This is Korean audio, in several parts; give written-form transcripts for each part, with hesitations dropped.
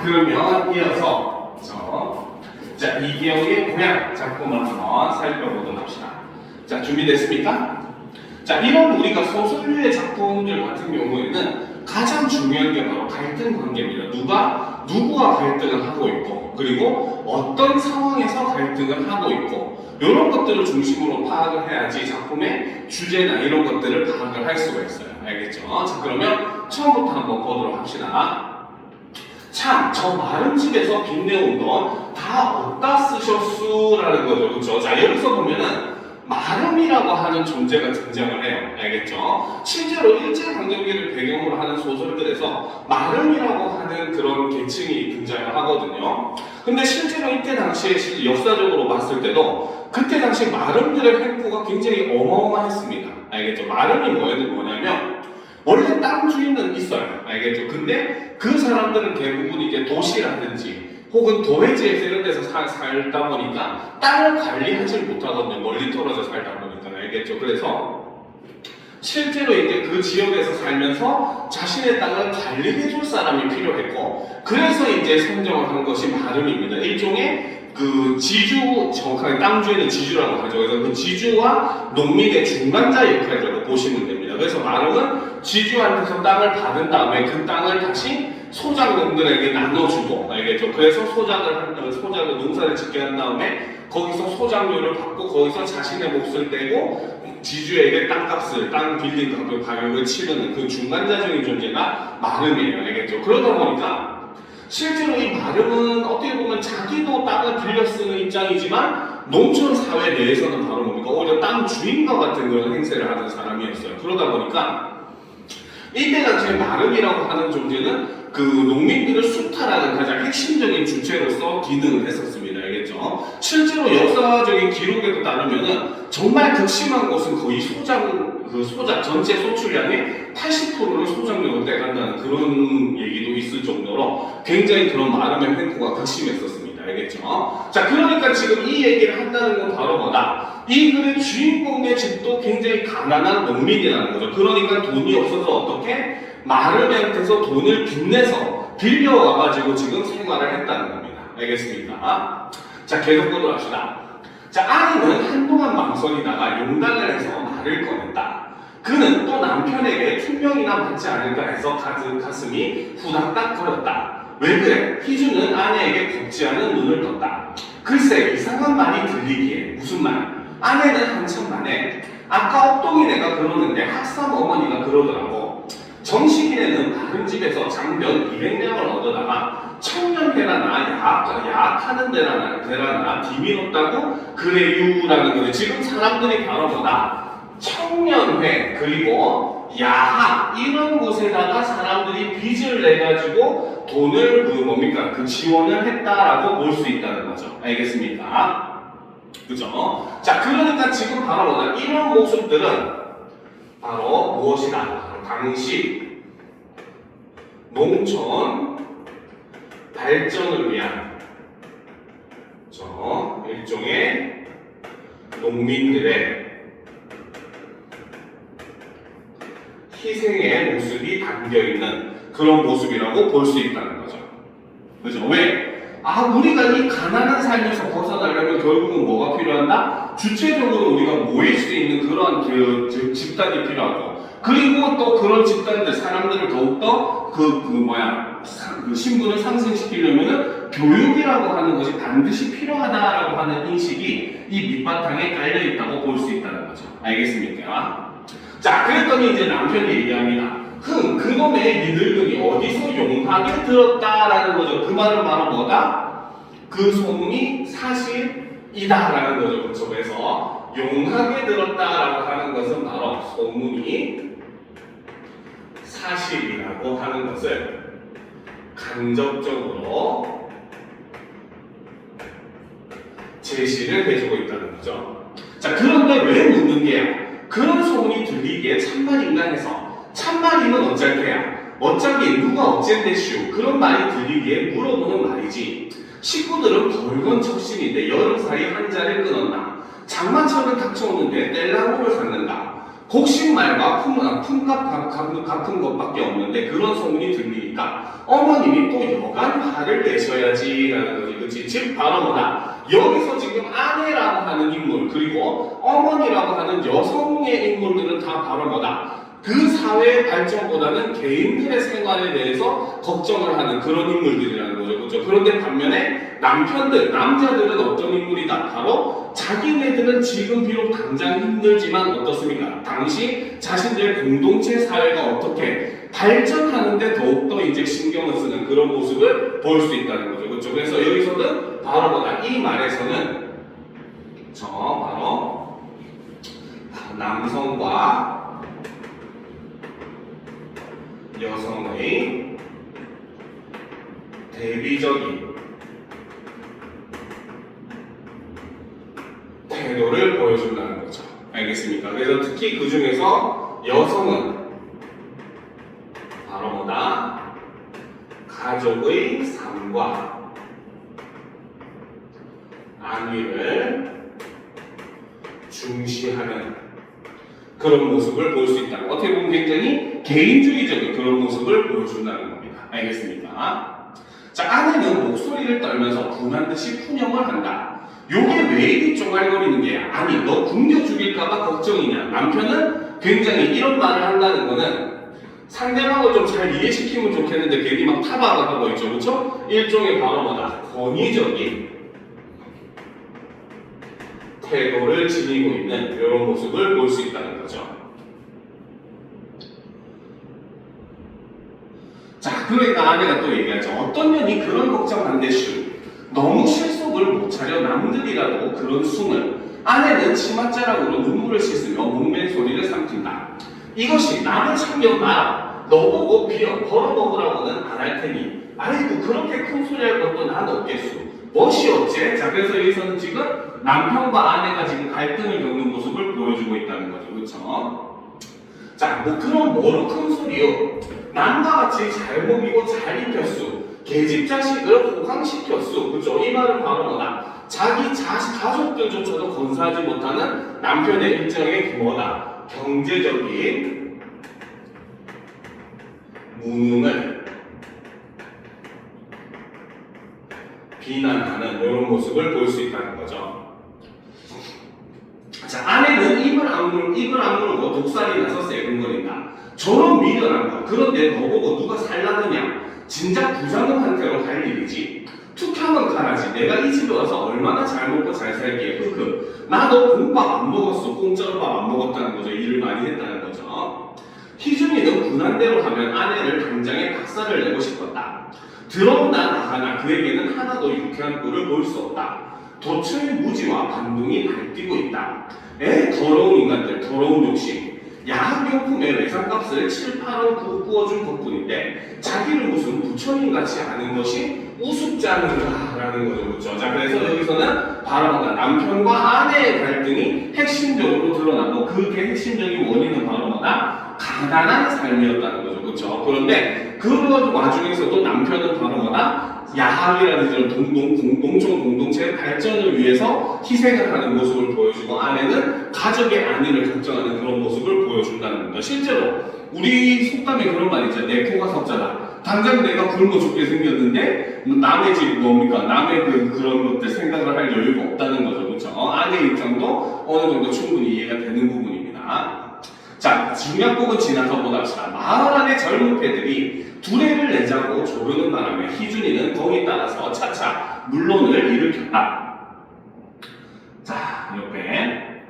그러면 이어서 자, 이경의 고향 작품을 한번 살펴보도록 합시다. 자, 준비됐습니까? 자, 이런 우리가 소설류의 작품들 같은 경우에는 가장 중요한 게 바로 갈등 관계입니다. 누가 누구와 갈등을 하고 있고, 그리고 어떤 상황에서 갈등을 하고 있고, 이런 것들을 중심으로 파악을 해야지 작품의 주제나 이런 것들을 파악을 할 수가 있어요. 알겠죠? 자, 그러면 처음부터 한번 보도록 합시다. 참, 저 마른 집에서 빚내온 돈 다 어디다 쓰셨수라는 거죠. 그렇죠? 자, 여기서 보면은 마름이라고 하는 존재가 등장을 해요. 알겠죠? 실제로 일제강점기를 배경으로 하는 소설들에서 마름이라고 하는 그런 계층이 등장을 하거든요. 근데 실제로 이때 당시에 역사적으로 봤을 때도 그때 당시 마름들의 횡포가 굉장히 어마어마했습니다. 알겠죠? 마름이 뭐냐면 원래 땅 주인은 있어요. 알겠죠? 근데 그 사람들은 대부분 이제 도시라든지 혹은 도회지에서 이런 데서 살다 보니까 땅을 관리하지 못하거든요. 멀리 떨어져 살다 보니까. 알겠죠? 그래서 실제로 이제 그 지역에서 살면서 자신의 땅을 관리해줄 사람이 필요했고, 그래서 이제 선정을 한 것이 마름입니다. 일종의 그 지주, 정확하게 땅 주인은 지주라고 하죠. 그래서 그 지주와 농민의 중간자 역할이라고 보시면 됩니다. 그래서 마름은 지주한테서 땅을 받은 다음에 그 땅을 다시 소작농들에게 나눠주고, 알겠죠? 그래서 소작을 농사를 짓게 한 다음에 거기서 소작료를 받고 거기서 자신의 몫을 떼고 지주에게 땅값을, 땅 빌린 가격을 치르는 그 중간자적인 존재가 마름이에요. 알겠죠? 그러다 보니까 실제로 이 마름은 어떻게 보면 자기도 땅을 빌려 쓰는 입장이지만 농촌 사회 내에서는 바로 뭡니까? 오히려 땅 주인과 같은 그런 행세를 하는 사람이었어요. 그러다 보니까 이때 당시에 마름이라고 하는 존재는 그 농민들을 수탈하는 가장 핵심적인 주체로서 기능을 했었습니다. 알겠죠? 실제로 역사적인 기록에도 따르면은 정말 극심한 곳은 거의 소작 전체 소출량의 80%를 소작용으로 떼간다는 그런 얘기도 있을 정도로 굉장히 그런 마름의 횡포가 극심했었습니다. 알겠죠? 자, 그러니까 지금 이 얘기를 한다는 건 바로 뭐다? 이 글의 주인공의 집도 굉장히 가난한 농민이라는 거죠. 그러니까 돈이 없어서 어떻게 마름한테서 돈을 빚내서 빌려와가지고 지금 생활을 했다는 겁니다. 알겠습니까? 자, 계속 보도록 합시다. 자, 아이는 한동안 망설이다가 용단을 해서 말을 꺼냈다. 그는 또 남편에게 투명이나 받지 않을까 해서 가슴이 후닥닥거렸다. 왜 그래? 희주는 아내에게 곱지 않은 눈을 떴다. 글쎄, 이상한 말이 들리기에. 무슨 말? 아내는 한참 만에 아까 옥동이네가 그러는데 학삼 어머니가 그러더라고. 정식이네는 다른 집에서 장변 200냥을 얻어다가 청년회라나 야학하는 데라나 디미었다고 그래유라는 거예요. 지금 사람들이 바로 뭐다? 청년회 그리고 야학 이런 곳에다가 사람들이 빚을 내가지고 돈을 그 지원을 했다라고 볼 수 있다는 거죠. 알겠습니까? 그죠? 자, 그러니까 지금 바로 뭐다? 이런 모습들은 바로 무엇이다? 당시 농촌 발전을 위한 일종의 농민들의 희생의 모습이 담겨있는 그런 모습이라고 볼 수 있다는 거죠. 그죠? 왜? 우리가 이 가난한 삶에서 벗어나려면 결국은 뭐가 필요한다? 주체적으로 우리가 모일 수 있는 그런 집단이 필요하고, 그리고 또 그런 집단들, 사람들을 더욱더 신분을 상승시키려면은 교육이라고 하는 것이 반드시 필요하다라고 하는 인식이 이 밑바탕에 깔려있다고 볼 수 있다는 거죠. 알겠습니까? 자, 그랬더니 이제 남편이 얘기합니다. 그놈의 이 늙은이 어디서 용하게 들었다라는 거죠. 그 말은 바로 뭐다? 그 소문이 사실이다라는 거죠. 그렇죠? 그래서 용하게 들었다라고 하는 것은 바로 소문이 사실이라고 하는 것을 간접적으로 제시를 해주고 있다는 거죠. 자, 그런데 왜 묻는 게요? 그런 소문이 들리기에 참말인가 해서, 참말이면 어쩔 테야? 어차피 누가 어쨌대시오? 그런 말이 들리기에 물어보는 말이지. 식구들은 벌건척신인데 여름살이 한 자를 끊었나? 장마철은 닥쳐오는데 뗄나무를 샀는가? 곡식말과 품값 같은 것밖에 없는데 그런 소문이 들리니까 어머님이 또 여간 화를 내셔야지라는 거지, 그렇지? 즉 바로 뭐다? 여기서 지금 아내라고 하는 인물 그리고 어머니라고 하는 여성의 인물들은 다 바로 뭐다? 그 사회의 발전보다는 개인들의 생활에 대해서 걱정을 하는 그런 인물들이라는 거죠, 그렇죠? 그런데 반면에 남자들은 어떤 인물이다? 바로 자기네들은 지금 비록 당장 힘들지만 어떻습니까? 당시 자신들의 공동체 사회가 어떻게 발전하는데 더욱더 이제 신경을 쓰는 그런 모습을 볼 수 있다는 거죠, 그렇죠? 그래서 여기서는 바로 뭐다? 이 말에서는 바로 남성과 여성의 대비적인 태도를 보여준다는 거죠. 알겠습니까? 그래서 특히 그 중에서 여성은 바로 뭐다? 가족의 삶과 안위를 중시하는 그런 모습을 볼 수 있다. 어떻게 보면 굉장히 개인주의적인 그런 모습을 보여준다는 겁니다. 알겠습니까? 자, 아내는 목소리를 떨면서 분한 듯이 푸념을 한다. 요게 왜 이리 쪼갈거리는 게 아니 너 굶겨 죽일까봐 걱정이냐. 남편은 굉장히 이런 말을 한다는 거는 상대방을 좀 잘 이해시키면 좋겠는데 괜히 막 타박을 하고 있죠, 그렇죠? 일종의 바로 뭐다? 권위적인 태도를 지니고 있는 이런 모습을 볼 수 있다는 거죠. 자, 그러니까 아내가 또 얘기하죠. 어떤 년이 그런 걱정한데 너무 실속을 못 차려 남들이라도 그런 숨을 아내는 치맛자락으로 눈물을 씻으며 목맨 소리를 삼킨다. 이것이 남의 참견 마라. 너보고 벌어먹으라고는 안 할 테니 아이고 그렇게 큰 소리 할 것도 난 없겠소. 멋이 없지? 자, 그래서 여기서는 지금 남편과 아내가 지금 갈등을 겪는 모습을 보여주고 있다는 거죠. 그렇죠? 자, 뭐 그럼 뭐로 큰 소리요? 남과 같이 잘 먹이고 잘 입혔수. 계집 자식을 호강시켰수. 그죠? 이 말은 바로 뭐다? 자기 가족들조차도 건사하지 못하는 남편의 일정의 뭐다? 경제적인 무능을 비난하는 이런 모습을 볼 수 있다는 거죠. 자, 아내는 입을 악물고 독살이 나서 세근거린다. 저런 미련한 거. 그런데 너보고 누가 살라느냐? 진작 부장님한테로 할 일이지. 툭 하면 가라지. 내가 이 집에 와서 얼마나 잘 먹고 잘 살기에. 나도 공밥 안 먹었어. 공짜로 밥 안 먹었다는 거죠. 일을 많이 했다는 거죠. 희준이는 군한대로 하면 아내를 당장에 박살을 내고 싶었다. 들어온다 나가나 그에게는 하나도 유쾌한 꼴을 볼 수 없다. 도처의 무지와 반동이 날뛰고 있다. 더러운 인간들, 더러운 욕심. 야학용품의 외상값을 7, 8원 구워준 것뿐인데 자기를 무슨 부처님같이 아는 것이 우습지 않은가라는 거죠. 그렇죠? 자, 그래서 여기서는 바로 남편과 아내의 갈등이 핵심적으로 드러나고 그게 핵심적인 원인은 바로 뭐다? 가난한 삶이었다는 거죠. 그렇죠? 그런데 그 와중에서도 남편은 바로 뭐다? 야합이라는 공동체 공동체의 발전을 위해서 희생을 하는 모습을 보여주고 아내는 가족의 안위를 걱정하는 그런 모습을 보여준다는 겁니다. 실제로 우리 속담에 그런 말 있잖아요. 내 코가 석자다. 당장 내가 굶어 죽게 생겼는데 남의 집 뭡니까? 남의 그런 것들 생각을 할 여유가 없다는 거죠. 그렇죠? 아내 입장도 어느 정도 충분히 이해가 되는 부분입니다. 자, 중약국은 지나서 보답시다. 마을 안의 젊은 패들이 두레를 내자고 조르는 바람에 희준이는 덩이 따라서 차차 물론을 일으켰다. 자, 옆에.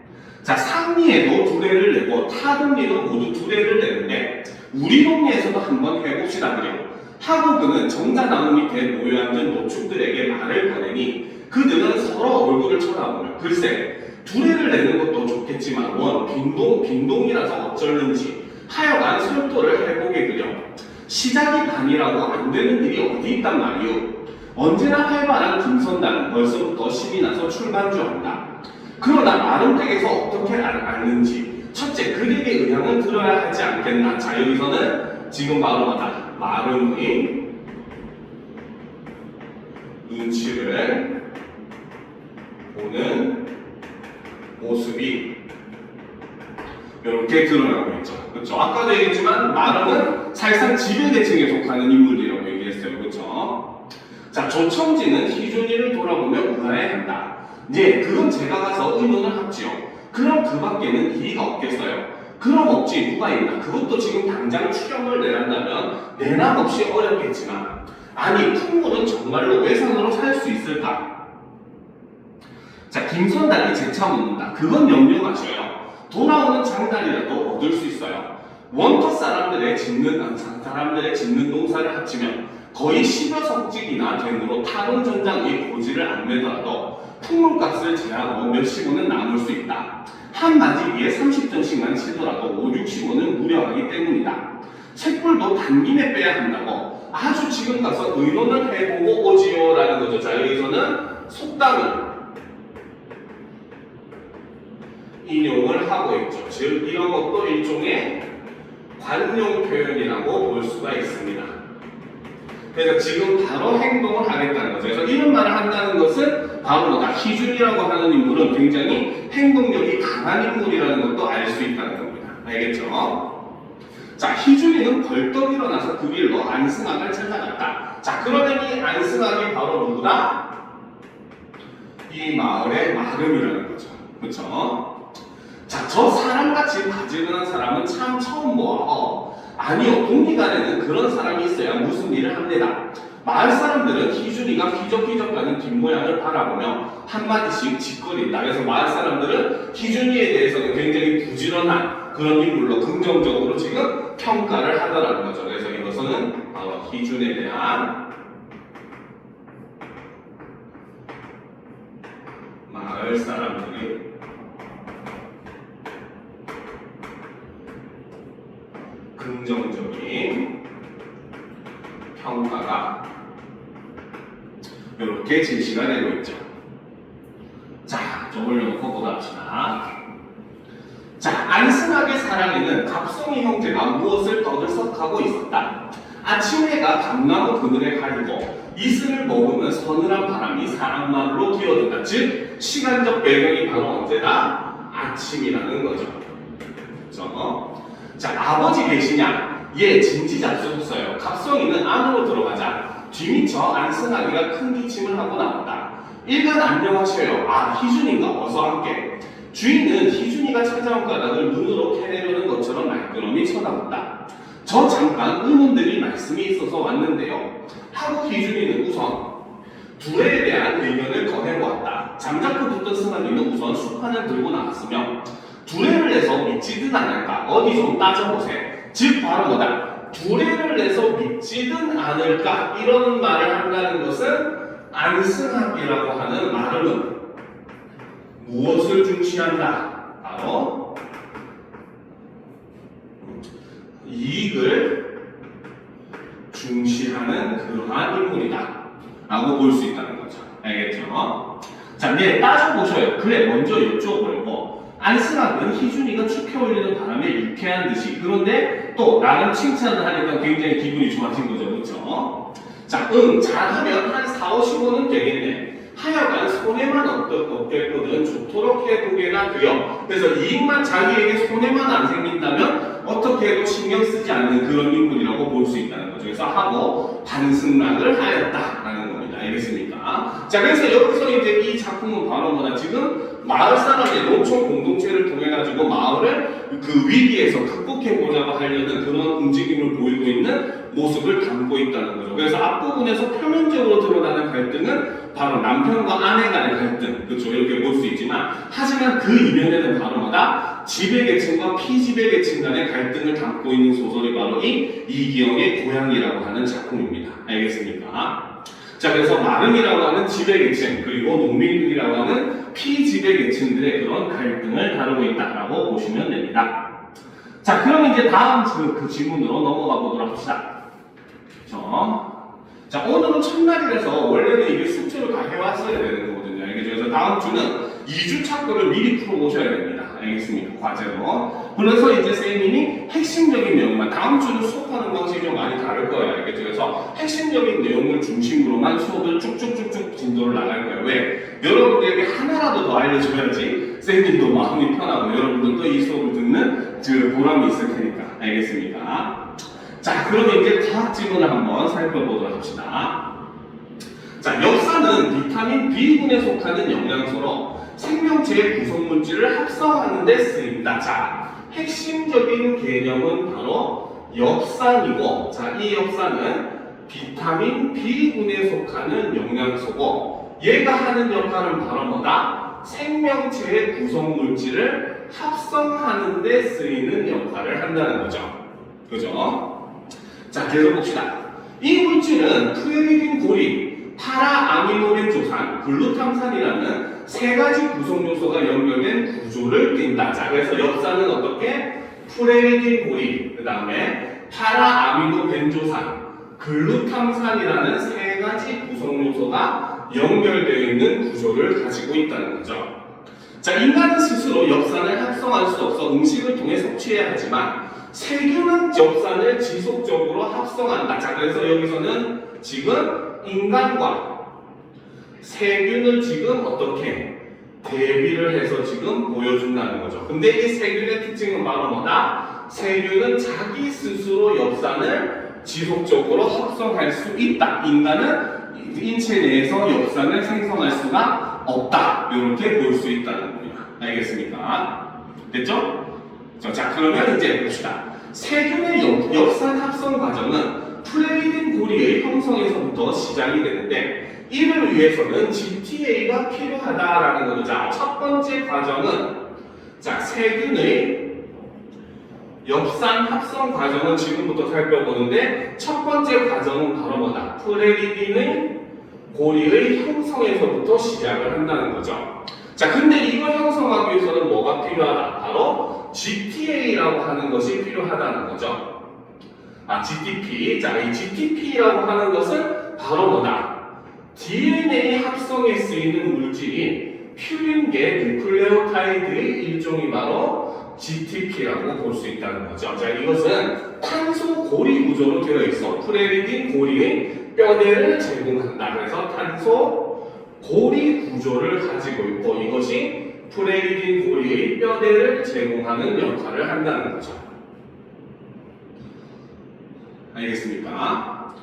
자, 상리에도 두레를 내고 타동리도 모두 두레를 내는데 우리 동네에서도 한번 해봅시다 그래요. 하고 그는 정자나무 밑에 모여앉은 노축들에게 말을 꺼내니 그들은 서로 얼굴을 쳐다보며 글쎄 두레를 내는 것도 좋겠지만 원 빈동이라서 어쩔는지 하여간 설도를 해보게 그려. 시작이 반이라고 안 되는 일이 어디 있단 말이오. 언제나 활발한 금선단은 벌써부터 신이 나서 출반주한다. 그러나 마름댁에서 어떻게 앓는지 첫째 그들의 의향을 들어야 하지 않겠나. 자, 여기서는 지금 바로 뭐다? 마름의 눈치를 보는 모습이 이렇게 이렇게 드러나고 있죠. 그렇죠? 아까도 얘기했지만 마름은 사실상 지배계층에 속하는 인물이라고 얘기했어요. 그렇죠? 자, 조청진은 희준이를 돌아보며 의아해한다. 이제 그건 제가 가서 의논을 합지요. 그럼 그 밖에는 이의가 없겠어요. 그럼 없지 누가 있나? 그것도 지금 당장 추경을 내란다면 내남 없이 어렵겠지만 아니 풍물은 정말로 외상으로 살 수 있을까? 자, 김선달이 재차 묻는다. 그건 염려 마셔요. 돌아오는 장달이라도 얻을 수 있어요. 원터 사람들의 짓는 농사를 합치면 거의 10여 석직이나 되므로 타동 전장이 고지를 안 내더라도 풍물값을 제하고 몇십 원은 남을 수 있다. 한 마지기에 30전씩만 치더라도 5, 60원은 무료하기 때문이다. 쇳불도 단김에 빼야 한다고 아주 지금 가서 의논을 해보고 오지요라는 거죠. 자, 여기서는 속담을 인용을 하고 있죠. 즉 이런 것도 일종의 관용 표현이라고 볼 수가 있습니다. 그래서 지금 바로 행동을 하겠다는 거죠. 그래서 이런 말을 한다는 것은 바로 뭐다? 희준이라고 하는 인물은 굉장히 행동력이 강한 인물이라는 것도 알 수 있다는 겁니다. 알겠죠? 자, 희준이는 벌떡 일어나서 그 길로 안승학을 찾아갔다. 자, 그러면 이 안승학이 바로 누구다? 이 마을의 마름이라는 거죠. 그렇죠? 자, 저 사람같이 바지런한 사람은 참 처음 보아. 아니요, 동기간에는 그런 사람이 있어야 무슨 일을 합니다. 마을 사람들은 희준이가 휘적휘적하는 뒷모양을 바라보며 한마디씩 짓거린다. 그래서 마을 사람들은 희준이에 대해서는 굉장히 부지런한 그런 인물로 긍정적으로 지금 평가를 하더라는 거죠. 그래서 이것은 바로 희준에 대한 마을 사람들의 긍정적인 평가가 이렇게 제시가 되고 있죠. 자, 좀 올려놓고 보답시다. 자, 안승학의 사랑에는 갑송이 형제가 무엇을 떠들썩하고 있었다. 아침 해가 감나무 그늘에 가리고 이슬을 먹으면 서늘한 바람이 사랑마루로 기어든다. 즉, 시간적 배경이 바로 언제다? 아침이라는 거죠. 그렇죠? 자, 아버지 계시냐? 예, 진지 잡수었어요. 갑송이는 안으로 들어가자 뒤미쳐 안승학이가 큰 기침을 하고 나왔다. 일간 안녕하셔요. 아, 희준인가? 어서 함께. 주인은 희준이가 찾아온 가닥을 눈으로 캐내려는 것처럼 말끄러미 쳐다봤다. 저 잠깐 의논드릴 말씀이 있어서 왔는데요. 하고 희준이는 우선 둘에 대한 의견을 거해보았다. 잠자코 듣던 승학이는 우선 수판을 들고 나왔으며 두레를 내서 믿지든 않을까? 어디 좀 따져보세요. 즉 바로 뭐다? 두레를 내서 믿지든 않을까? 이런 말을 한다는 것은 안승학이라고 하는 말은 무엇을 중시한다? 바로 이익을 중시하는 그러한 인물이다 라고 볼 수 있다는 거죠. 알겠죠? 자, 이제 따져보셔요. 그래, 먼저 여쭤보려고. 안승학은 희준이가 축혀 올리는 바람에 유쾌한 듯이, 그런데 또 나름 칭찬을 하니까 굉장히 기분이 좋아진 거죠. 그렇죠? 자, 잘하면 한 4, 50원은 되겠네. 하여간 손해만 없겠거든 좋도록 해보게나 그여. 그래서 이익만 자기에게 손해만 안 생긴다면 어떻게 해도 신경 쓰지 않는 그런 인물이라고 볼 수 있다는 거죠. 그래서 하고 반승락을 하였다라는 겁니다. 알겠습니까? 자, 그래서 여기서 이제 이 작품은 바로 뭐냐? 지금 마을 사람의 농촌 공동체를 통해 가지고 마을을 그 위기에서 극복해 보자고 하려는 그런 움직임을 보이고 있는 모습을 담고 있다는 거죠. 그래서 앞부분에서 표면적으로 드러나는 갈등은 바로 남편과 아내 간의 갈등, 그렇죠? 이렇게 볼 수 있지만, 하지만 그 이면에는 바로 뭐다? 지배계층과 피지배계층 간의 갈등을 담고 있는 소설이 바로 이 이기영의 고향이라고 하는 작품입니다. 알겠습니까? 자, 그래서 마름이라고 하는 지배계층, 그리고 농민들이라고 하는 피지배계층들의 그런 갈등을 다루고 있다라고 보시면 됩니다. 자, 그럼 이제 다음 그 질문으로 넘어가 보도록 합시다. 자, 오늘은 첫날이라서 원래는 이게 숙제로 다 해왔어야 되는 거거든요. 알겠죠? 그래서 다음 주는 2주차 거를 미리 풀어보셔야 됩니다. 알겠습니까? 과제로. 그래서 이제 쌤이 핵심적인 내용만, 다음 주는 수업하는 방식이 좀 많이 다를 거예요. 알겠죠? 그래서 핵심적인 내용을 중심으로만 수업을 쭉쭉쭉쭉 진도를 나갈 거예요. 왜? 여러분들에게 하나라도 더 알려줘야지 쌤님도 마음이 편하고 여러분들도 이 수업을 듣는 보람이 있을 테니까. 알겠습니까? 자, 그러면 이제 과학 지문을 한번 살펴보도록 합시다. 자, 엽산은 비타민 B군에 속하는 영양소로 생명체의 구성물질을 합성하는 데 쓰입니다. 자, 핵심적인 개념은 바로 엽산이고, 자, 이 엽산은 비타민 B군에 속하는 영양소고, 얘가 하는 역할은 바로 뭐다? 생명체의 구성물질을 합성하는 데 쓰이는 역할을 한다는 거죠. 그죠? 자, 계속 봅시다. 이 물질은 프레리딘 고리, 파라아미노벤조산, 글루탐산이라는 세 가지 구성 요소가 연결된 구조를 띈다. 자, 그래서 엽산은 어떻게? 프레리딘 고리, 그 다음에 파라아미노벤조산, 글루탐산이라는 세 가지 구성 요소가 연결되어 있는 구조를 가지고 있다는 거죠. 자, 인간은 스스로 엽산을 합성할 수 없어 음식을 통해 섭취해야 하지만 세균은 엽산을 지속적으로 합성한다. 자, 그래서 여기서는 지금 인간과 세균을 지금 어떻게 대비를 해서 지금 보여준다는 거죠. 근데 이 세균의 특징은 바로 뭐다? 세균은 자기 스스로 엽산을 지속적으로 합성할 수 있다. 인간은 인체 내에서 엽산을 생성할 수가 없다. 이렇게 볼 수 있다는 겁니다. 알겠습니까? 됐죠? 자, 그러면 이제 봅시다. 세균의 엽산 합성 과정은 프레리딘 고리의 형성에서부터 시작이 되는데, 이를 위해서는 GTA가 필요하다라는 거죠. 자, 첫 번째 과정은, 자, 세균의 엽산 합성 과정은 지금부터 살펴보는데, 첫 번째 과정은 바로 뭐다? 프레리딘의 고리의 형성에서부터 시작을 한다는 거죠. 자, 근데 이걸 형성하기 위해서는 뭐가 필요하다? 바로 GTA라고 하는 것이 필요하다는 거죠. GTP. 자, 이 GTP라고 하는 것은 바로 뭐다? DNA 합성에 쓰이는 물질인 퓨린계 뉴클레오타이드의 일종이 바로 GTP라고 볼 수 있다는 거죠. 자, 이것은 탄소 고리 구조로 되어 있어. 프레리딘 고리의 뼈대를 제공한다. 그래서 탄소 고리 구조를 가지고 있고, 이것이 프레리딘 고리의 뼈대를 제공하는 역할을 한다는 거죠. 알겠습니까?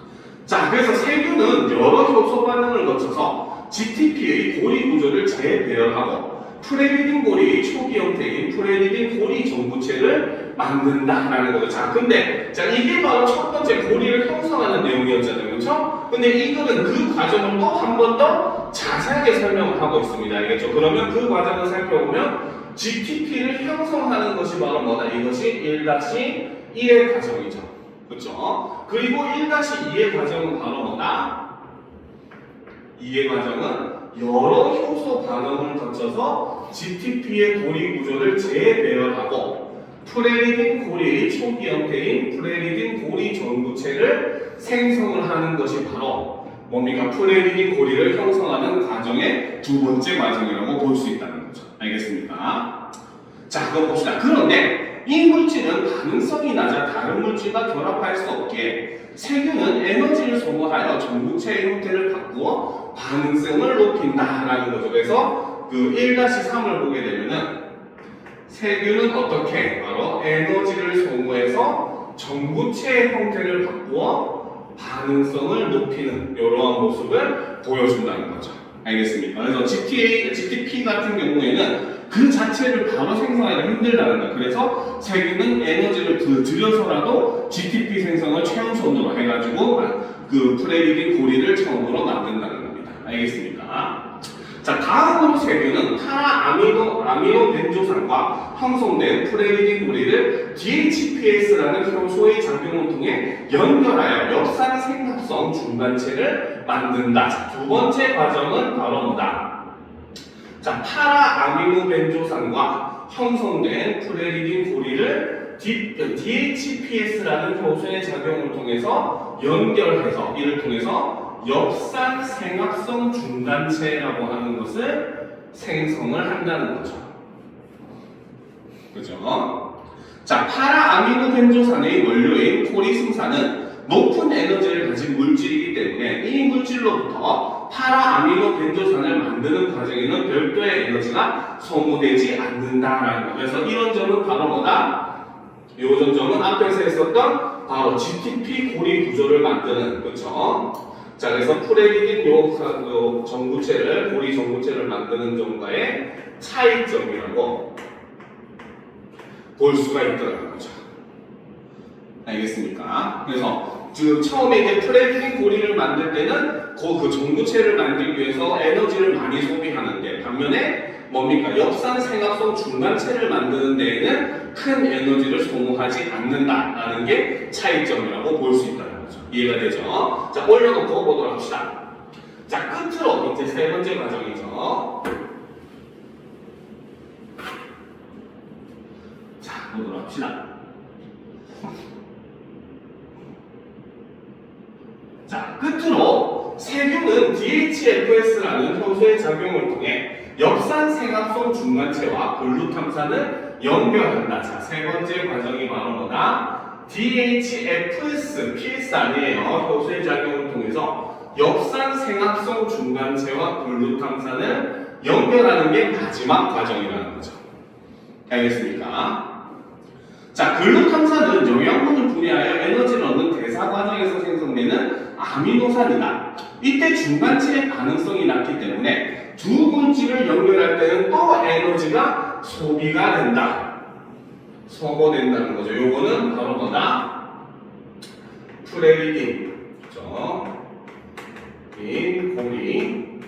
자, 그래서 세균은 여러 효소 반응을 거쳐서 GTP의 고리 구조를 재배열하고 프레리딘 고리의 초기 형태인 프레리딘 고리 전구체를 만든다라는 거죠. 자, 근데 자, 이게 바로 첫 번째 고리를 형성하는 내용이었잖아요. 그렇죠? 근데 이거는 그 과정을 또 한 번 더 자세하게 설명을 하고 있습니다. 알겠죠? 그러면 그 과정을 살펴보면 GTP를 형성하는 것이 바로 뭐다? 이것이 1-1의 과정이죠. 그렇죠? 그리고 1-2의 과정은 바로 뭐다? 2의 과정은 여러 효소 반응을 거쳐서 GTP의 고리 구조를 재배열하고 프레리딘 고리의 초기 형태인 프레리딘 고리 전구체를 생성을 하는 것이 바로 뭡니까? 프레리딘 고리를 형성하는 과정의 두 번째 과정이라고 볼 수 있다는 거죠. 알겠습니까? 자, 그럼 봅시다. 그런데 이 물질은 반응성이 낮아 다른 물질과 결합할 수 없기에 세균은 에너지를 소모하여 전구체의 형태를 바꾸어 반응성을 높인다라는 거죠. 그래서 그 1-3을 보게 되면은 세균은 어떻게? 바로 에너지를 소모해서 전구체의 형태를 바꾸어 반응성을 높이는 이러한 모습을 보여준다는 거죠. 알겠습니까? 그래서 GTP 같은 경우에는 그 자체를 바로 생성하기가 힘들다는 거예요. 그래서 세균은 에너지를 들여서라도 GTP 생성을 최우선으로 해가지고 그 프레리딘 고리를 처음으로 만든다는 겁니다. 알겠습니까? 자, 다음으로 세균은 파라아미노벤조산과 형성된 프레리딘 고리를 DHPS라는 효소의 작용을 통해 연결하여 엽산 생합성 중간체를 만든다. 자, 두 번째 과정은 바로 뭐다? 자, 파라아미노벤조산과 형성된 프레리딘 고리를 DHPS라는 효소의 작용을 통해서 연결해서 이를 통해서 엽산 생합성 중간체라고 하는 것을 생성을 한다는 거죠. 그죠? 자, 파라아미노벤조산의 원료인 코리슴산은 높은 에너지를 가진 물질이기 때문에 이 물질로부터 파라아미노 벤조산을 만드는 과정에는 별도의 에너지가 소모되지 않는다라는 거. 그래서 이런 점은 바로 뭐다? 이 점은 앞에서 했었던 바로 GTP 고리 구조를 만드는, 그렇죠? 자, 그래서 프레리딘 요 전구체를, 고리 전구체를 만드는 점과의 차이점이라고 볼 수가 있더라는 거죠. 알겠습니까? 그래서 지금 처음에 이제 프레리딘 고리를 만들 때는 그 전구체를 만들기 위해서 에너지를 많이 소비하는데, 반면에 뭡니까? 엽산 생합성 중간체를 만드는 데에는 큰 에너지를 소모하지 않는다라는 게 차이점이라고 볼 수 있다는 거죠. 이해가 되죠? 자, 올려놓고 보도록 합시다. 자, 끝으로 이제 세 번째 과정이죠. 자, 보도록 합시다. 자, 끝으로 세균은 DHFS라는 효소의 작용을 통해 엽산 생합성 중간체와 글루탐산을 연결한다. 자, 세 번째 과정이 바로 뭐다? DHFS, PS 아니에요. 효소의 작용을 통해서 엽산 생합성 중간체와 글루탐산을 연결하는 게 마지막 과정이라는 거죠. 알겠습니까? 자, 글루탐산은 영양분을 분해하여 에너지를 얻는 대사 과정에서 생성되는 아미노산이다. 이때 중간체의 반응성이 낮기 때문에 두 물질을 연결할 때는 또 에너지가 소비가 된다. 소모된다는 거죠. 요거는 바로 뭐다? 프레리딘, 그렇죠? 인 고리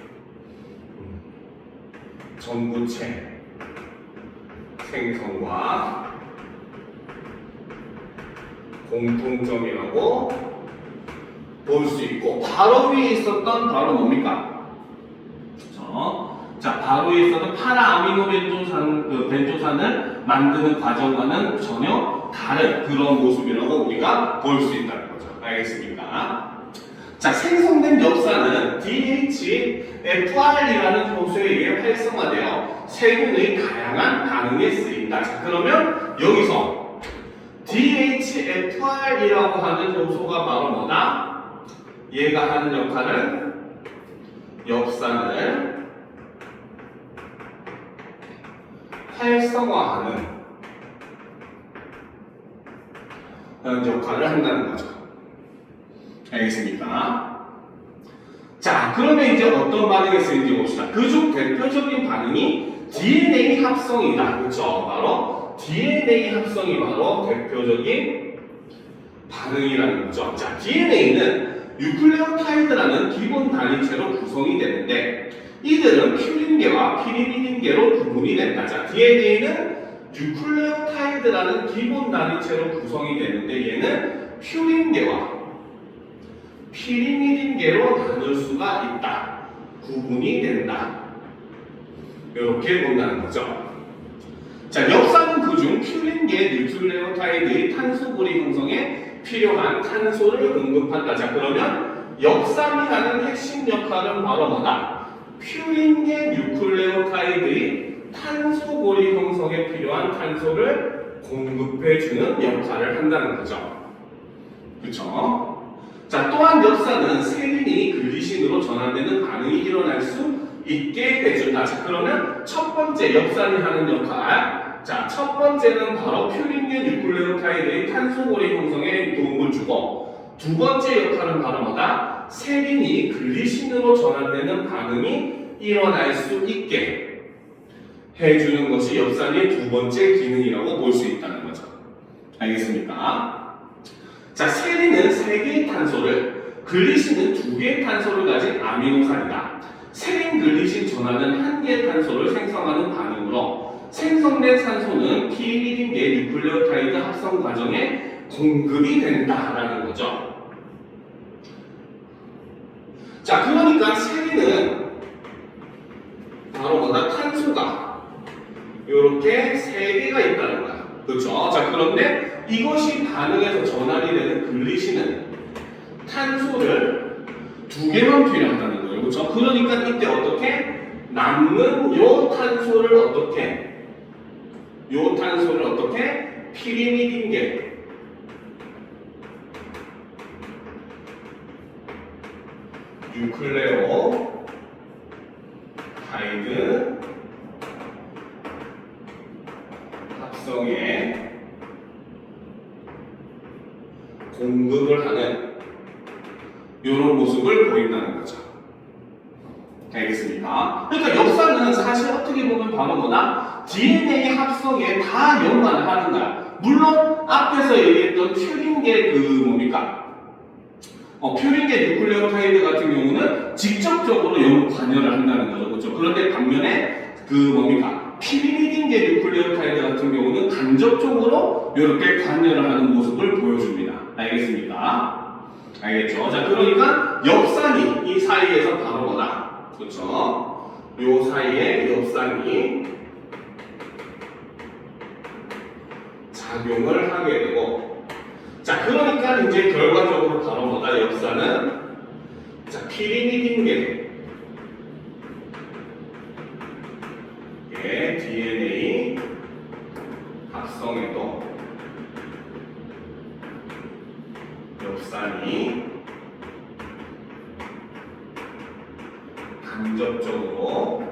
전구체 생성과 공통점이라고 볼 수 있고, 바로 위에 있었던 바로 뭡니까? 자, 바로 위에 있었던 파라아미노 벤조산을 만드는 과정과는 전혀 다른 그런 모습이라고 우리가 볼 수 있다는 거죠. 알겠습니까? 자, 생성된 엽산은 DHFR이라는 효소에 의해 활성화되어 세균의 다양한 반응에 쓰인다. 자, 그러면 여기서 DHFR이라고 하는 효소가 바로 뭐다? 얘가 하는 역할은 엽산을 활성화하는 역할을 한다는 거죠. 알겠습니까? 자, 그러면 이제 어떤 반응이 쓰이는지 봅시다. 그중 대표적인 반응이 DNA 합성이다. 그렇죠? 바로 DNA 합성이 바로 대표적인 반응이라는 거죠. 자, DNA는 뉴클레오타이드라는 기본 단위체로 구성이 되는데 이들은 퓨린계와 피리미딘계로 구분이 된다. 자, DNA는 뉴클레오타이드라는 기본 단위체로 구성이 되는데 얘는 퓨린계와 피리미딘계로 나눌 수가 있다. 구분이 된다. 이렇게 본다는 거죠. 자, 엽산은 그중 퓨린계 뉴클레오타이드의 탄소고리 형성에 필요한 탄소를 공급한다. 자, 그러면 엽산이 하는 핵심 역할은 바로 뭐다? 퓨린계 뉴클레오타이드의 탄소고리 형성에 필요한 탄소를 공급해주는 역할을 한다는 거죠. 그렇죠? 자, 또한 엽산은 세린이 글리신으로 전환되는 반응이 일어날 수 있게 해준다. 자, 그러면 첫 번째 엽산이 하는 역할. 자, 첫 번째는 바로 퓨린계 뉴클레오타이드의 탄소고리 형성에 도움을 주고, 두 번째 역할은 바로 뭐다? 세린이 글리신으로 전환되는 반응이 일어날 수 있게 해주는 것이 엽산의 두 번째 기능이라고 볼 수 있다는 거죠. 알겠습니까? 자, 세린은 3개의 탄소를, 글리신은 2개의 탄소를 가진 아미노산이다. 세린 글리신 전환은 1개의 탄소를 생성하는 반응으로 생성된 산소는 피리미딘계 뉴클레오타이드 합성 과정에 공급이 된다라는 거죠. 자, 그러니까 세린은 바로 뭐다? 탄소가 이렇게 3개가 있다는 거야. 그렇죠? 자, 그런데 이것이 반응해서 전환이 되는 글리신은 탄소를 2개만 필요하다는 거예요. 그렇죠? 그러니까 이때 어떻게? 남는 요 탄소를 어떻게? 요 탄소를 어떻게? 피리미딘계 뉴클레오 타이드 합성에 공급을 하는 이런 모습을 보인다는 거죠. 알겠습니까? 그러니까 엽산은 사실 어떻게 보면 바로 뭐다? DNA 합성에 다 연관을 하는 거야. 물론 앞에서 얘기했던 퓨린계 퓨린계 뉴클레오타이드 같은 경우는 직접적으로 관여를 한다는 거죠. 그렇죠? 그런데 반면에 피리미딘계 뉴클레오타이드 같은 경우는 간접적으로 이렇게 관여를 하는 모습을 보여줍니다. 알겠습니까? 알겠죠? 자, 그러니까 엽산이 이 사이에서 바로 뭐다? 그렇죠? 요 사이에 엽산이 작용을 하게 되고, 자, 그러니까 이제 결과적으로 바로 뭐다? 엽산은 자, 피리미딘계 DNA 합성에도 엽산이 간접적으로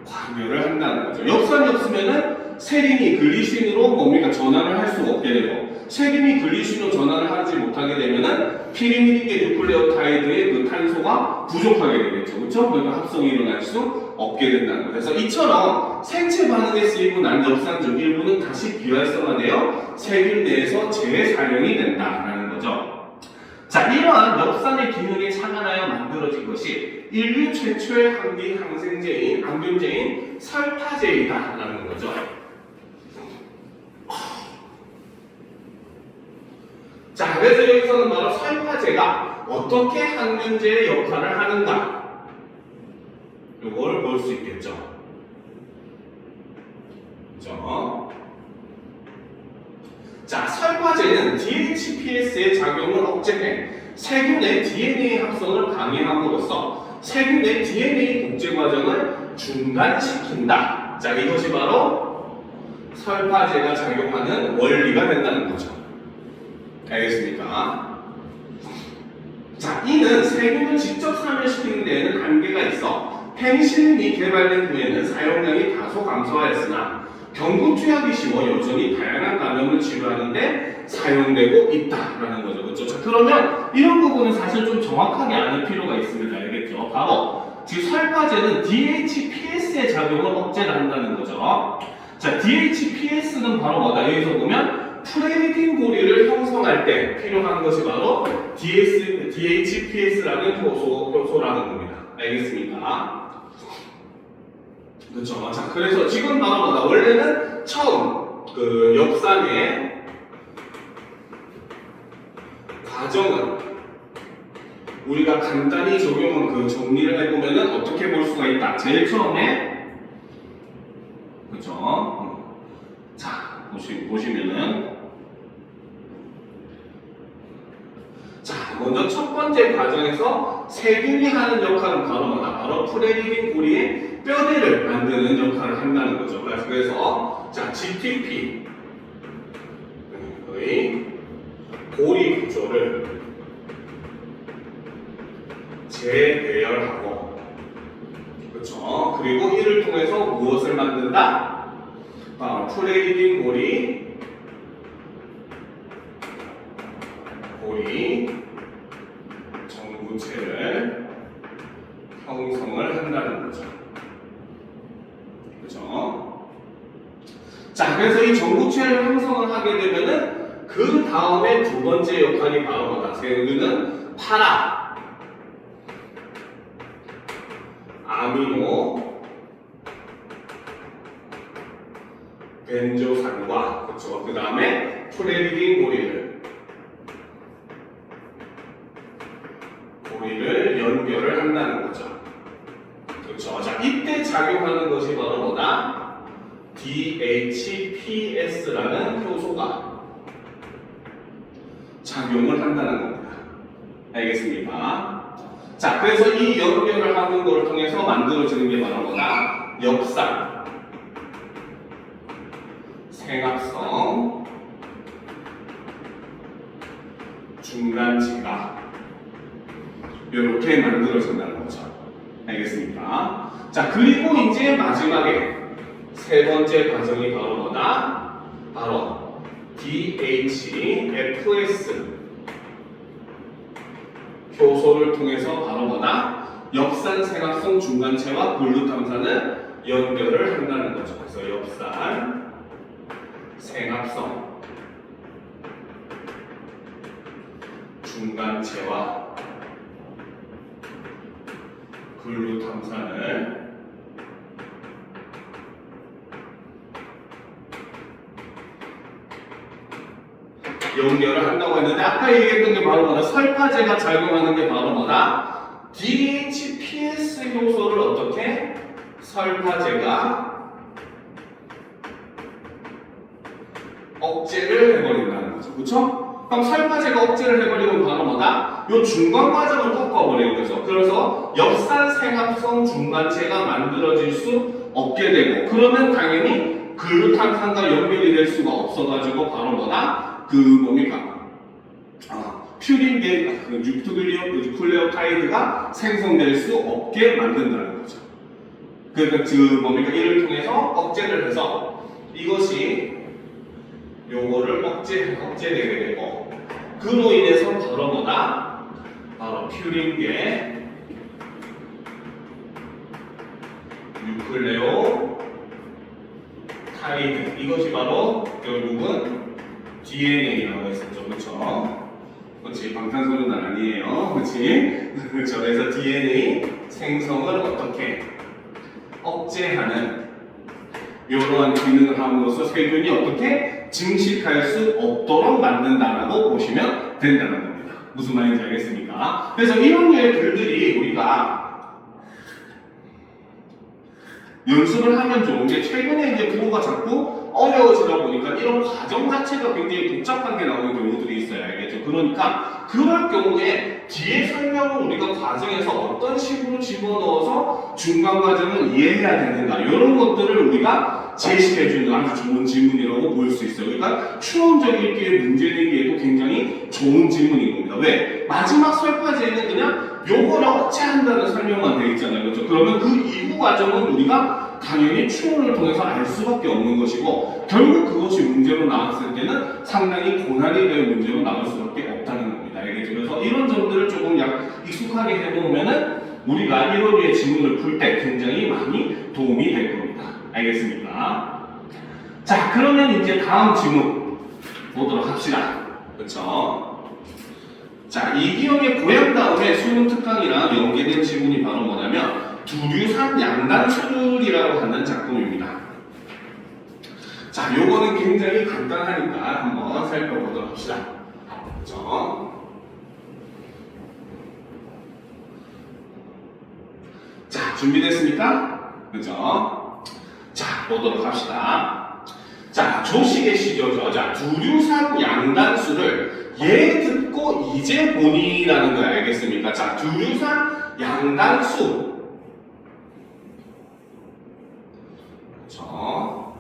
관여를 한다는 거죠. 엽산이 없으면은 세린이 글리신으로 전환을 할 수가 없게 되고, 세린이 글리신으로 전환을 하지 못하게 되면은 피리미딘계 뉴클레오타이드의 그 탄소가 부족하게 되겠죠. 그렇죠? 그러니까 합성이 일어날 수 없게 된다는 거죠. 그래서 이처럼 생체 반응에 쓰이고 난 엽산 중 일부는 다시 비활성화되어 세균 내에서 재사용이 된다라는 거죠. 자, 이러한 엽산의 기능에 착안하여 만들어진 것이 인류 최초의 항균제인 설파제이다라는 거죠. 자, 그래서 여기서는 바로 설파제가 어떻게 항균제의 역할을 하는가, 이걸 볼 수 있겠죠. 그렇죠? 자, 설파제는 DHPS의 작용을 억제해 세균의 DNA 합성을 방해함으로써 세균의 DNA 복제 과정을 중단시킨다. 자, 이것이 바로 설파제가 작용하는 원리가 된다는 거죠. 알겠습니까? 자, 이는 세균을 직접 사멸시키는 데에는 한계가 있어 페니실린이 개발된 후에는 사용량이 다소 감소하였으나 경구 투약이 쉬워 여전히 다양한 감염을 치료하는데 사용되고 있다라는 거죠. 그렇죠? 자, 그러면 이런 부분은 사실 좀 정확하게 아는 필요가 있습니다. 알겠죠? 바로 지금 설파제는 DHPS의 작용을 억제를 한다는 거죠. 자, DHPS는 바로 뭐다? 여기서 보면 프레리딘 고리를 형성할 때 필요한 것이 바로 DHPS라는 효소라는 겁니다. 알겠습니까? 그렇죠. 자, 그래서 지금 바로 뭐다? 원래는 처음 그 엽산의 과정은 우리가 간단히 적용한 그 정리를 해보면은 어떻게 볼 수가 있다. 제일 처음에 그렇죠. 자, 보시면은 자, 먼저 첫 번째 과정에서 세균이 하는 역할은 바로 뭐다? 바로 프레리딘 고리의 뼈대를 만드는 역할을 한다는 거죠. 그래서 자, GTP의 고리 구조를 재배열하고, 그렇죠? 그리고 이를 통해서 무엇을 만든다? 프레리딘 고리 정구체를 형성을 한다는 거죠. 그렇죠? 자, 그래서 이 정구체를 형성을 하게 되면은 그 다음에 두 번째 역할이 바로 뭐다? 세균은 파라 아미노 벤조산과, 그렇죠? 그 다음에 프레리딘 고리를 연결을 한다는 거죠. 그렇죠? 자, 이때 작용하는 것이 바로 뭐다? DHPS라는 효소가 작용을 한다는 겁니다. 알겠습니까? 자, 그래서 이 연결을 하는 걸 통해서 만들어지는 게 바로 뭐다? 엽산, 생합성, 중간체가 이렇게 만들어진다는 거죠. 알겠습니까? 자, 그리고 이제 마지막에 세 번째 과정이 바로 뭐다? 바로 DHFS 효소를 통해서 바로 뭐다? 엽산 생합성 중간체와 글루탐산을 연결을 한다는 거죠. 그래서 엽산 생합성 중간체와 글루탐산을 연결을 한다고 했는데 아까 얘기했던 게 바로 뭐다? 설파제가 작용하는 게 바로 뭐다? DHPS 효소를 어떻게? 설파제가 억제를 해버린다는 거죠. 그쵸? 그럼 설파제가 억제를 해버리면 바로 뭐다? 요 중간 과정을 꺾어버리는 거죠. 그래서 엽산 생합성 중간체가 만들어질 수 없게 되고 그러면 당연히 글루탐산과 연결이 될 수가 없어가지고 바로 뭐다? 그 뭡니까? 퓨린계 뉴클레오타이드가 생성될 수 없게 만든다는 거죠. 그러니까 뭡니까? 이를 통해서 억제를 해서 이것이 요거를 억제되게 되고 그로 인해서 바로 뭐다? 바로 퓨린계 뉴클레오타이드 이것이 바로 결국은 DNA라고 했었죠. 그렇죠? 그렇지. 방탄소년단 아니에요. 그렇지? 그렇죠. 그래서 DNA 생성을 어떻게 억제하는 이러한 기능을 함으로써 세균이 어떻게 증식할 수 없도록 만든다라고 보시면 된다는 겁니다. 무슨 말인지 알겠습니까? 그래서 이런 류의 글들이 우리가 연습을 하면 좋은 게 최근에 이제 국어가 자꾸 어려워지다 보니까 이런 과정 자체가 굉장히 복잡한 게 나오는 경우들이 있어요. 알겠죠? 그러니까 그럴 경우에 뒤에 설명을 우리가 과정에서 어떤 식으로 집어넣어서 중간 과정을 이해해야 되는가 이런 것들을 우리가 제시해주는 아주 좋은 질문이라고 볼 수 있어요. 그러니까 추론적 읽기에 문제 내기에도 굉장히 좋은 질문인 겁니다. 왜? 마지막 설파제에는 그냥 요거를 억제한다는 설명만 되어 있잖아요. 그렇죠? 그러면 그 이후 과정은 우리가 당연히 추론을 통해서 알 수밖에 없는 것이고 결국 그것이 문제로 나왔을 때는 상당히 고난이 될 문제로 나올 수밖에 없다는 겁니다. 알겠죠? 그래서 이런 점들을 조금 익숙하게 해보면은 우리가 이런 류의 질문을 풀 때 굉장히 많이 도움이 될 겁니다. 알겠습니까? 자, 그러면 이제 다음 질문 보도록 합시다. 그렇죠? 자, 이기영의 고향 다음에 수능 특강이랑 연계된 질문이 바로 뭐냐면 두류산 양단술이라고 하는 작품입니다. 자, 요거는 굉장히 간단하니까 한번 살펴보도록 합시다. 그렇죠? 자, 준비됐습니까? 그죠? 자, 보도록 합시다. 자, 조식의 시조죠. 자, 두류산 양단수를 얘 듣고 이제 보니라는 거 알겠습니까? 자, 두류산 양단수. 그쵸?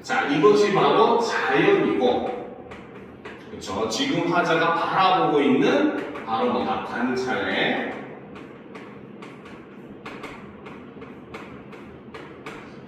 자, 이것이 바로 자연이고, 그쵸? 지금 화자가 바라보고 있는 바로 뭐다? 관찰의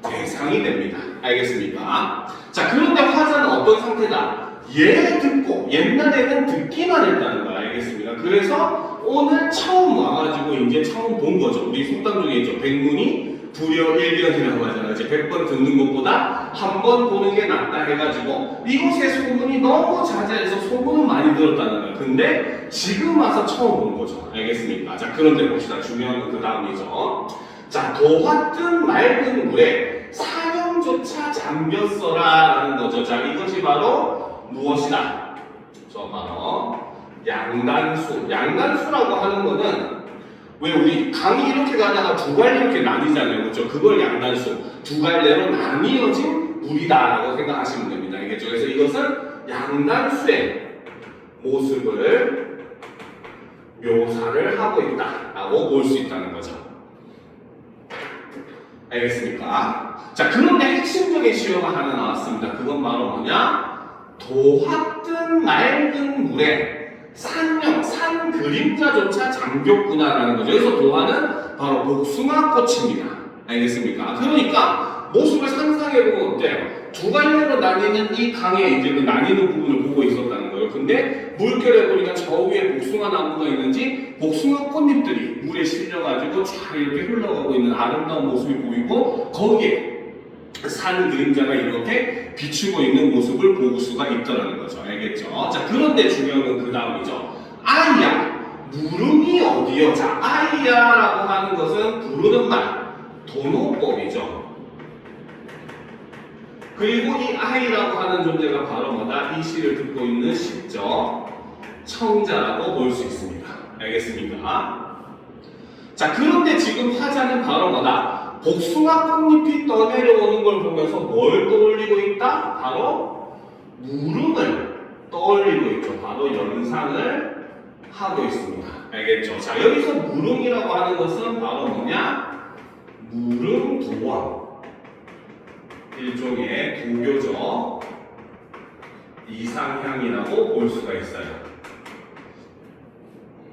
대상이 됩니다. 알겠습니까? 자, 그런데 화자는 어떤 상태다? 얘 듣고 옛날에는 듣기만 했다는 거야. 알겠습니까? 그래서 오늘 처음 와가지고 이제 처음 본 거죠. 우리 속담 중에 있죠. 백문이 불여일견이라고 하잖아요. 이제 100번 듣는 것보다 한 번 보는 게 낫다 해가지고 이곳에 소문이 너무 자자해서 소문은 많이 들었다는 거야. 근데 지금 와서 처음 본 거죠. 알겠습니까? 자, 그런데 봅시다. 중요한 건 그 다음이죠. 자, 도화 뜬 맑은 물에 사형조차 잠겼어라라는 거죠. 자, 이것이 바로 무엇이다? 저 바로 양단수. 양단수라고 하는 거는 왜 우리 강이 이렇게 가다가 두 갈래 이렇게 나뉘잖아요. 그렇죠? 그걸 양단수. 두 갈래로 나뉘어진 물이다라고 생각하시면 됩니다. 알겠죠? 그래서 이것은 양단수의 모습을 묘사를 하고 있다라고 볼 수 있다는 거죠. 알겠습니까? 자, 그런데 핵심적인 시효가 하나 나왔습니다. 그건 바로 뭐냐? 도화 뜬 맑은 물에 산형, 산 그림자조차 잠겼구나라는 거죠. 여기서 도화는 바로 복숭아꽃입니다. 알겠습니까? 그러니까 모습을 상상해보면 어때요? 두 갈래로 나뉘는 이 강의 이제 그 나뉘는 부분을 보고 있었다는 거예요. 근데 물결에 보니까 저 위에 복숭아 나무가 있는지 복숭아 꽃잎들이 물에 실려가지고 쫙 이렇게 흘러가고 있는 아름다운 모습이 보이고 거기에 산 그림자가 이렇게 비추고 있는 모습을 볼 수가 있더라는 거죠. 알겠죠? 자, 그런데 중요한 건 그 다음이죠. 아이야, 물음이 어디요? 자, 아이야라고 하는 것은 부르는 말, 도노법이죠. 그리고 이 아이라고 하는 존재가 바로 뭐다? 이 시를 듣고 있는 시적 청자라고 볼 수 있습니다. 알겠습니까? 자, 그런데 지금 화자는 바로 뭐다? 복숭아 꽃잎이 떠내려오는 걸 보면서 뭘 떠올리고 있다? 바로 물음을 떠올리고 있죠. 바로 연상을 하고 있습니다. 알겠죠? 자, 여기서 물음이라고 하는 것은 바로 뭐냐? 물음도원. 일종의 도교적 이상향이라고 볼 수가 있어요.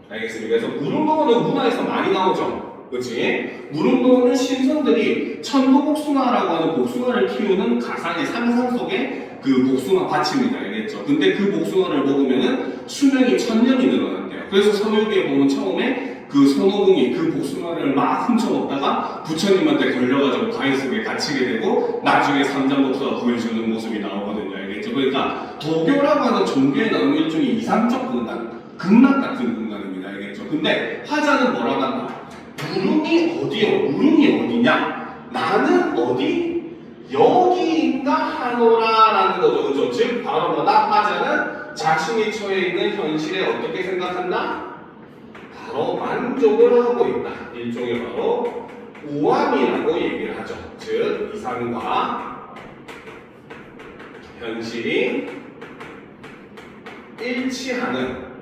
알겠습니까? 그래서 물음도원은 문화에서 많이 나오죠. 그렇지? 물음도원은 신선들이 천도복숭아라고 하는 복숭아를 키우는 가상의 상상 속의 그 복숭아 밭입니다. 알겠죠? 근데 그 복숭아를 먹으면은 수명이 1000년이 늘어난대요. 그래서 서유기에 보면 처음에 그 손오공이 그 복숭아를 막 훔쳐먹다가 부처님한테 걸려가지고 바위 속에 갇히게 되고 나중에 삼장법사가 구해주는 모습이 나오거든요. 알겠죠? 그러니까 도교라고 하는 종교에 나오는 일종의 이상적 공간, 극락 같은 공간입니다. 알겠죠? 근데 화자는 뭐라고 한다? 물음이 어디요? 물음이 어디냐? 나는 어디? 여기인가 하노라라는 거죠. 그렇죠? 즉 바로 뭐다? 화자는 자신이 처해 있는 현실에 어떻게 생각한다? 바로 만족을 하고 있다. 일종의 바로 우함이라고 얘기를 하죠. 즉 이상과 현실이 일치하는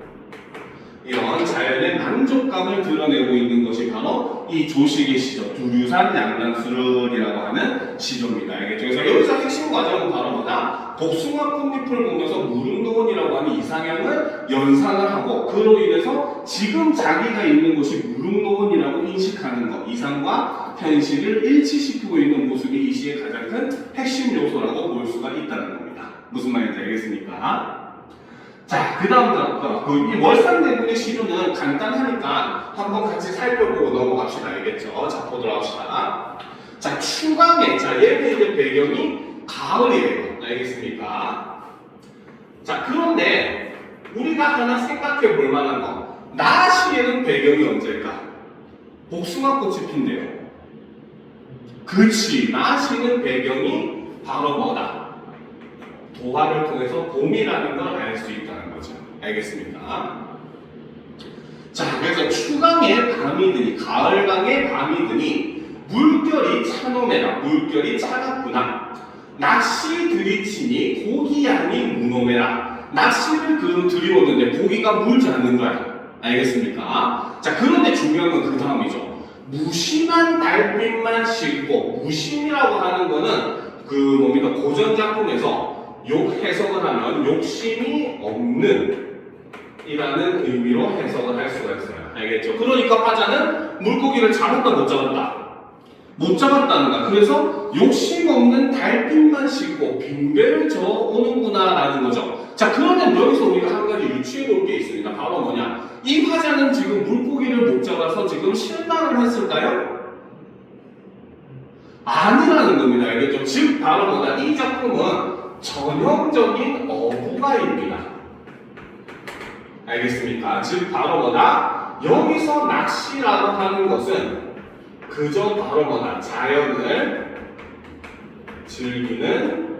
이런 자연의 만족감을 드러내고 있는 것이 바로 이 조식의 시조, 두류산 양난수르이라고 하는 시조입니다. 알겠죠? 그래서 여기서 핵심 과정은 바로 뭐다? 복숭아 꽃잎을 보면서 무릉도원이라고 하는 이상향을 연상을 하고 그로 인해서 지금 자기가 있는 곳이 무릉도원이라고 인식하는 것, 이상과 현실을 일치시키고 있는 모습이 이 시의 가장 큰 핵심 요소라고 볼 수가 있다는 겁니다. 무슨 말인지 알겠습니까? 자, 그 다음 이 월산대군의 시조는 간단하니까 한번 같이 살펴보고 넘어갑시다. 알겠죠? 자, 보도록 합시다. 자, 추강에, 자, 얘는 이제 배경이 가을이에요. 알겠습니까? 자, 그런데 우리가 하나 생각해 볼 만한 거. 나시에는 배경이 언제일까? 복숭아꽃이 핀대요. 그렇지. 나시는 배경이 바로 뭐다? 도화를 통해서 봄이라는 걸 알 수 있다는 거죠. 알겠습니까? 자, 그래서 추강에 밤이 드니, 가을강에 밤이 드니, 물결이 차노매라, 물결이 차갑구나. 낚시 들이치니 고기 아니 무노매라. 낚시를 들이오는데 고기가 물지 않는 거야. 알겠습니까? 자, 그런데 중요한 건 그 다음이죠. 무심한 달빛만 싣고, 무심이라고 하는 거는 그 뭡니까? 고전 작품에서 해석을 하면 욕심이 없는 이라는 의미로 해석을 할 수가 있어요. 알겠죠? 그러니까 화자는 물고기를 잡았다 못 잡았다? 못 잡았다는가. 그래서 욕심 없는 달빛만 싣고 빈배를 저오는구나 라는 거죠. 자, 그러면 여기서 우리가 한 가지 유추해 볼 게 있습니다. 바로 뭐냐? 이 화자는 지금 물고기를 못 잡아서 지금 실망을 했을까요? 아니라는 겁니다. 알겠죠? 즉 바로 뭐다? 이 작품은 전형적인 어부가입니다. 알겠습니까? 즉 바로 뭐다? 여기서 낚시라고 하는 것은 그저 바로 뭐다? 자연을 즐기는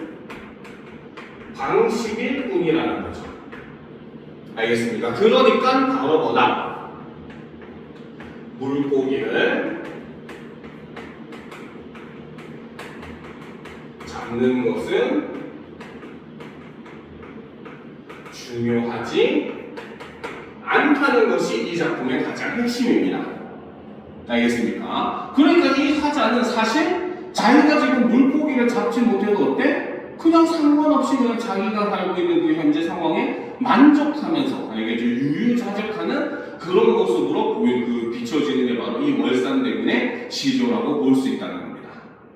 방식일 뿐이라는 거죠. 알겠습니까? 그러니까 바로 뭐다? 물고기를 잡는 것은 중요하지 않다는 것이 이 작품의 가장 핵심입니다. 알겠습니까? 그러니까 이 화자는 사실 자기가 지금 물고기를 잡지 못해도 어때? 그냥 상관없이 그냥 자기가 살고 있는 그 현재 상황에 만족하면서 알겠죠? 유유자적하는 그런 모습으로 비춰지는 게 바로 이 월산대군의 시조라고 볼 수 있다는 겁니다.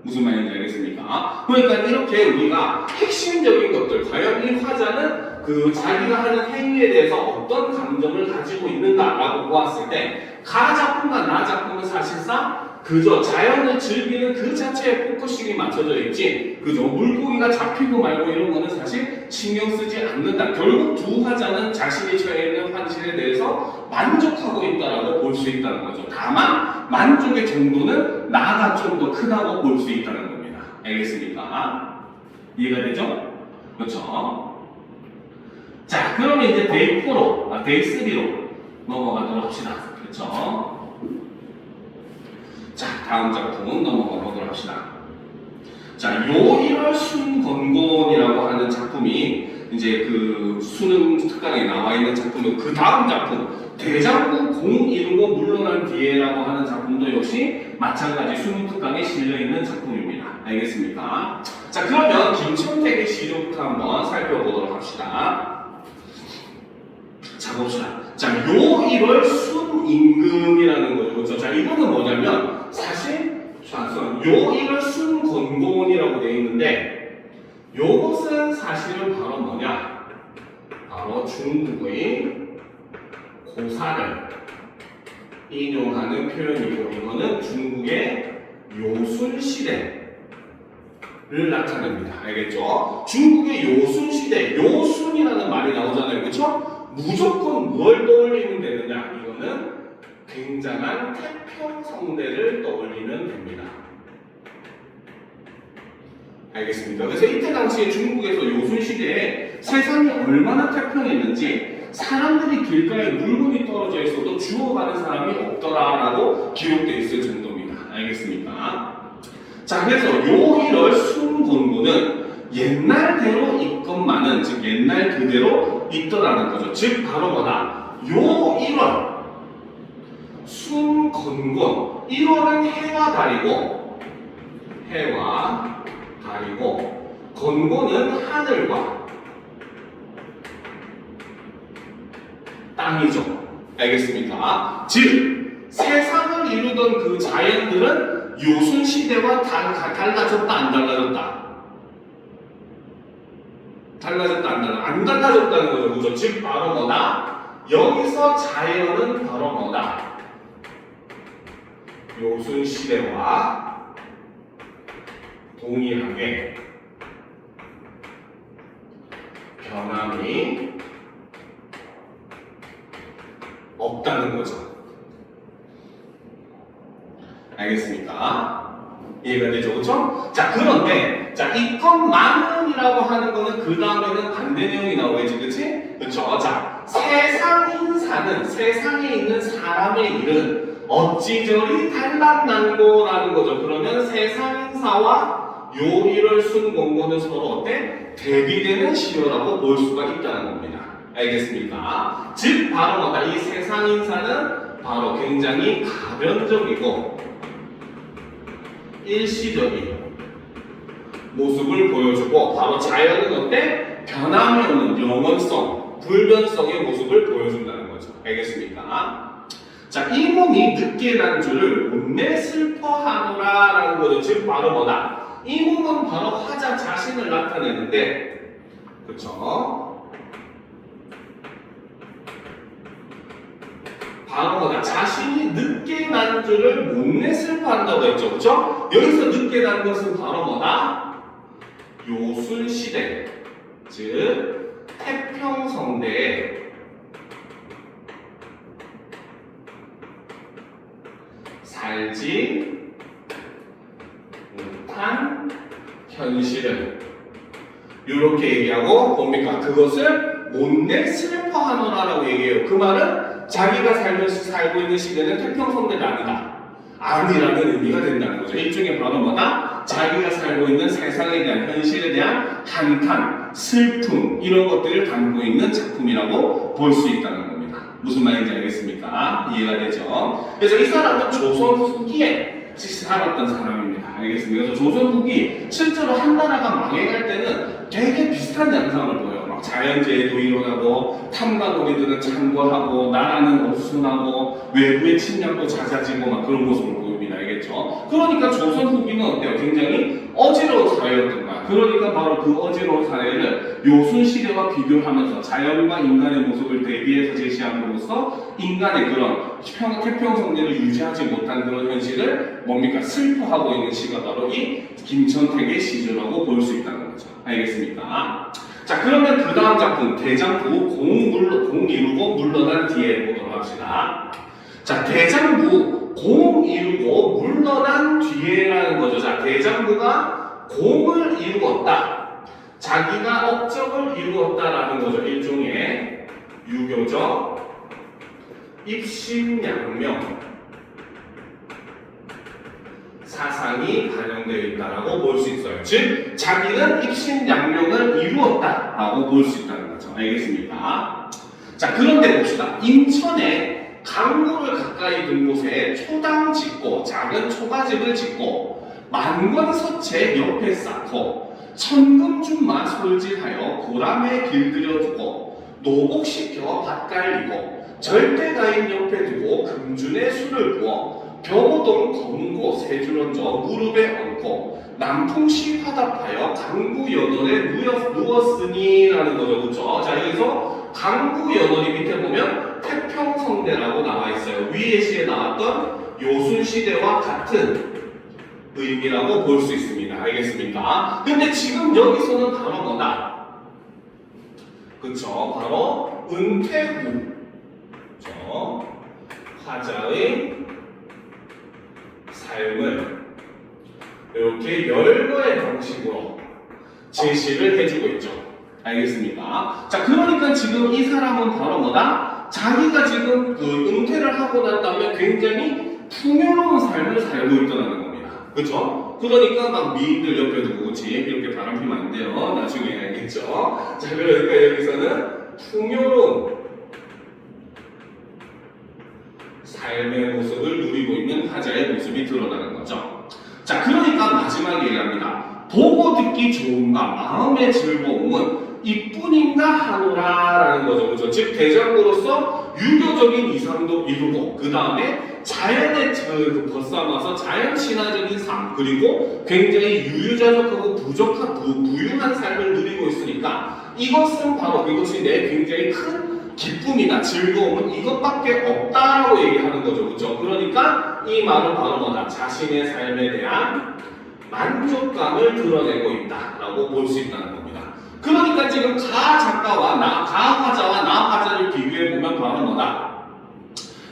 무슨 말인지 알겠습니까? 그러니까 이렇게 우리가 핵심적인 것들, 과연 이 화자는 자기가 하는 행위에 대해서 어떤 감정을 가지고 있는가라고 보았을 때, 가 작품과 나 작품은 사실상 그저 자연을 즐기는 그 자체에 포커싱이 맞춰져 있지, 그저 물고기가 잡히고 말고 이런 거는 사실 신경 쓰지 않는다. 결국 두 화자는 자신이 처해 있는 현실에 대해서 만족하고 있다라고 볼 수 있다는 거죠. 다만 만족의 정도는 나가 좀 더 크다고 볼 수 있다는 겁니다. 알겠습니까? 이해가 되죠? 그렇죠? 자, 그러면 이제 데이 4로, 데이 3로 넘어가도록 합시다. 그렇죠? 자, 다음 작품 넘어가 보도록 합시다. 자, 요일월 순건곤이라고 하는 작품이 이제 그 수능 특강에 나와 있는 작품이고, 그 다음 작품 대장구 공 이루고 물러난 뒤에라고 하는 작품도 역시 마찬가지 수능 특강에 실려 있는 작품입니다. 알겠습니까? 자, 그러면 김천택의 시조부터 한번 살펴보도록 합시다. 자, 봅시다. 자, 요일월 순임금이라는 거죠. 그렇죠? 자, 이거는 뭐냐면 사실 요일월 순건곤이라고 되어 있는데, 요것은 사실은 바로 뭐냐? 바로 중국의 고사를 인용하는 표현이고, 이거는 중국의 요순시대를 나타냅니다. 알겠죠? 중국의 요순시대, 요순이라는 말이 나오잖아요. 그렇죠? 무조건 뭘 떠올리면 되느냐? 이거는 굉장한 태평성대를 떠올리면 됩니다. 알겠습니까? 그래서 이때 당시에 중국에서 요순시대에 세상이 얼마나 태평했는지, 사람들이 길가에 물건이 떨어져 있어도 주워가는 사람이 없더라라고 기록되어 있을 정도입니다. 알겠습니까? 자, 그래서 요일월 순건곤은 옛날대로 있건만은, 즉 옛날 그대로 있더라는 거죠. 즉 바로 뭐다? 요일월 순건곤, 1월은 해와 달이고 건곤은 하늘과 땅이죠. 알겠습니까? 즉 세상을 이루던 그 자연들은 요순시대와 달라졌다 안 달라졌다? 달라졌다 안 달라졌다는 거죠. 그죠? 즉 바로 뭐다? 여기서 자연은 바로 뭐다? 요순시대와 동일하게 변함이 없다는 거죠. 알겠습니까? 이해가 되죠? 그렇죠? 자, 그런데 있건만은이라고 하는 거는 그 다음에는 반대 내용이 나오겠지, 그렇지? 그렇죠? 자, 세상인사는 세상에 있는 사람의 일은 어찌저리 달란난고라는 거죠. 그러면 세상인사와 요일월 순건곤은 서로 어때? 대비되는 시효라고 볼 수가 있다는 겁니다. 알겠습니까? 즉 바로 뭐다? 이 세상인사는 바로 굉장히 가변적이고 일시적인 모습을 보여주고, 바로 자연은 어때? 변함이 없는 영원성, 불변성의 모습을 보여준다는 거죠. 알겠습니까? 자, 이 몸이 늦게 난 줄을 못내 슬퍼하노라라는 거죠. 즉 바로 뭐다? 이 몸은 바로 화자 자신을 나타내는데, 그렇죠? 바로 뭐다? 자신이 늦게 난 줄을 못내 슬퍼한다고 했죠. 그렇죠? 여기서 늦게 난 것은 바로 뭐다? 요순시대, 즉 태평성대에 살지 못한 현실을 이렇게 얘기하고, 뭡니까? 그것을 못내 슬퍼하노라라고 얘기해요. 그 말은 자기가 살고 있는 시대는 태평성대가 아니라는 의미가 된다는 거죠. 일종의 바로 뭐다? 자기가 살고 있는 세상에 대한, 현실에 대한 한탄, 슬픔, 이런 것들을 담고 있는 작품이라고 볼 수 있다는 겁니다. 무슨 말인지 알겠습니까? 이해가 되죠? 그래서 이 사람은 조선 후기에 살았던 사람입니다. 알겠습니까? 그래서 조선 후기, 실제로 한 나라가 망해갈 때는 되게 비슷한 양상을 보여요. 막 자연재해도 일어나고 탐관오리들은 창궐하고 나라는 어수선하고 외부의 침략도 잦아지고 막 그런 모습을 보입니다. 알겠죠? 그러니까 조선 후기는 어때요? 굉장히 어지러운 사회였던 거야. 그러니까 바로 그 어지러운 사회를 요순 시대와 비교하면서 자연과 인간의 모습을 대비해서 제시함으로써 인간의 그런 태평성대를 유지하지 못한 그런 현실을 뭡니까? 슬퍼하고 있는 시가 바로 이 김천택의 시조라고 볼 수 있다는 거죠. 알겠습니까? 자, 그러면 그 다음 작품 대장부 공 이루고 물러난 뒤에 보도록 합시다. 자, 대장부 공 이루고 물러난 뒤에라는 거죠. 자, 대장부가 공을 이루었다. 자기가 업적을 이루었다라는 거죠. 일종의 유교적 입신양명 사상이 반영되어 있다라고 볼 수 있어요. 즉, 자기는 입신양명을 이루었다라고 볼 수 있다는 거죠. 알겠습니까? 자, 그런데 봅시다. 인천에 강물을 가까이 둔 곳에 초당 짓고 작은 초가집을 짓고 만관서체 옆에 쌓고 천금준마 솔질하여 고람에 길들여 두고 노복시켜 밭 갈리고 절대가인 옆에 두고 금준에 술을 부어 병호동 검고 세줄 얹어 무릎에 얹고 남풍시 화답하여 강구연월에 누웠으니라는 거죠. 그렇죠? 자, 여기서 강구연월이 밑에 보면 태평성대라고 나와 있어요. 위에 시에 나왔던 요순시대와 같은 의미라고 볼 수 있습니다. 알겠습니까? 근데 지금 여기서는 바로 뭐다? 그쵸? 바로 은퇴후. 그쵸? 화자의 삶을 이렇게 열거의 방식으로 제시를 해주고 있죠. 알겠습니까? 자, 그러니까 지금 이 사람은 바로 뭐다? 자기가 지금 그 은퇴를 하고 난 다음에 굉장히 풍요로운 삶을 살고 있다는 겁니다. 그렇죠? 그러니까 막 미인들 옆에 두고 그치? 이렇게 바람 피면 안 돼요. 나중에 알겠죠? 자, 그러니까 여기서는 풍요로운 삶의 모습을 누리고 있는 화자의 모습이 드러나는 거죠. 자, 그러니까 마지막에 얘기합니다. 보고 듣기 좋은가 마음의 즐거움은 이뿐인가 하노라라는 거죠. 그죠? 즉 대장으로서 유교적인 이상도 이루고 그 다음에 자연에 벗삼아서 자연 신화적인 삶 그리고 굉장히 유유자적하고 부유한 삶을 누리고 있으니까 이것은 바로 그것이 내 굉장히 큰 기쁨이다, 즐거움은 이것밖에 없다라고 얘기하는 거죠. 그렇죠? 그러니까 이 말은 바로 뭐다? 자신의 삶에 대한 만족감을 드러내고 있다라고 볼 수 있다는 겁니다. 그러니까 지금 가 작가와 가화자와 나화자를 비교해 보면 바로 뭐다?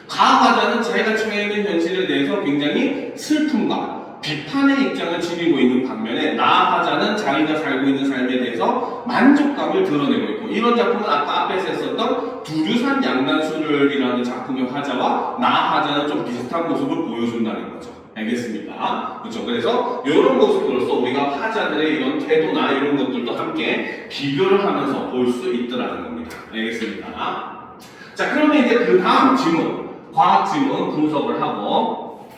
가화자는 자기가 처해 있는 현실에 대해서 굉장히 슬픔과 비판의 입장을 지니고 있는 반면에 나화자는 자기가 살고 있는 삶에 대해서 만족감을 드러내고 있고 이런 작품은 아까 앞에서 했었던 두류산 양난술이라는 작품의 화자와 나화자는 좀 비슷한 모습을 보여준다는 거죠. 알겠습니까? 그렇죠. 그래서 이런 모습으로서 우리가 화자들의 이런 태도나 이런 것들도 함께 비교를 하면서 볼 수 있더라는 겁니다. 알겠습니까? 자, 그러면 이제 그 다음 질문, 과학 질문 분석을 하고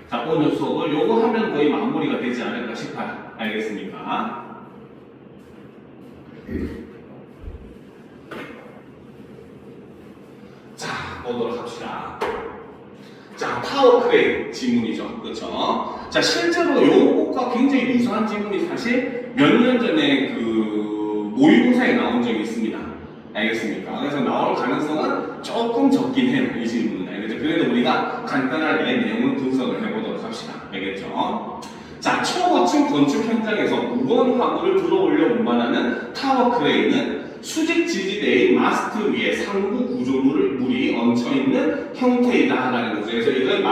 자, 오늘 수업을 요거 하면 거의 마무리가 되지 않을까 싶어요. 알겠습니까? 자, 보도록 합시다. 자, 타워 크레인 지문이죠. 그렇죠? 자, 실제로 요것과 굉장히 유사한 지문이 사실 몇 년 전에 그 모의고사에 나온 적이 있습니다. 알겠습니까? 그래서 나올 가능성은 조금 적긴 해요. 이 질문은. 알겠죠? 그래도 우리가 간단하게 내용을 분석을 해보도록 합시다. 알겠죠? 자, 초고층 건축 현장에서 무거운 화물을 들어올려 운반하는 타워 크레인은 수직 지지대의 마스트 위에 상부 구조물이 얹혀있는 형태이다라는 거죠. 그래서 이건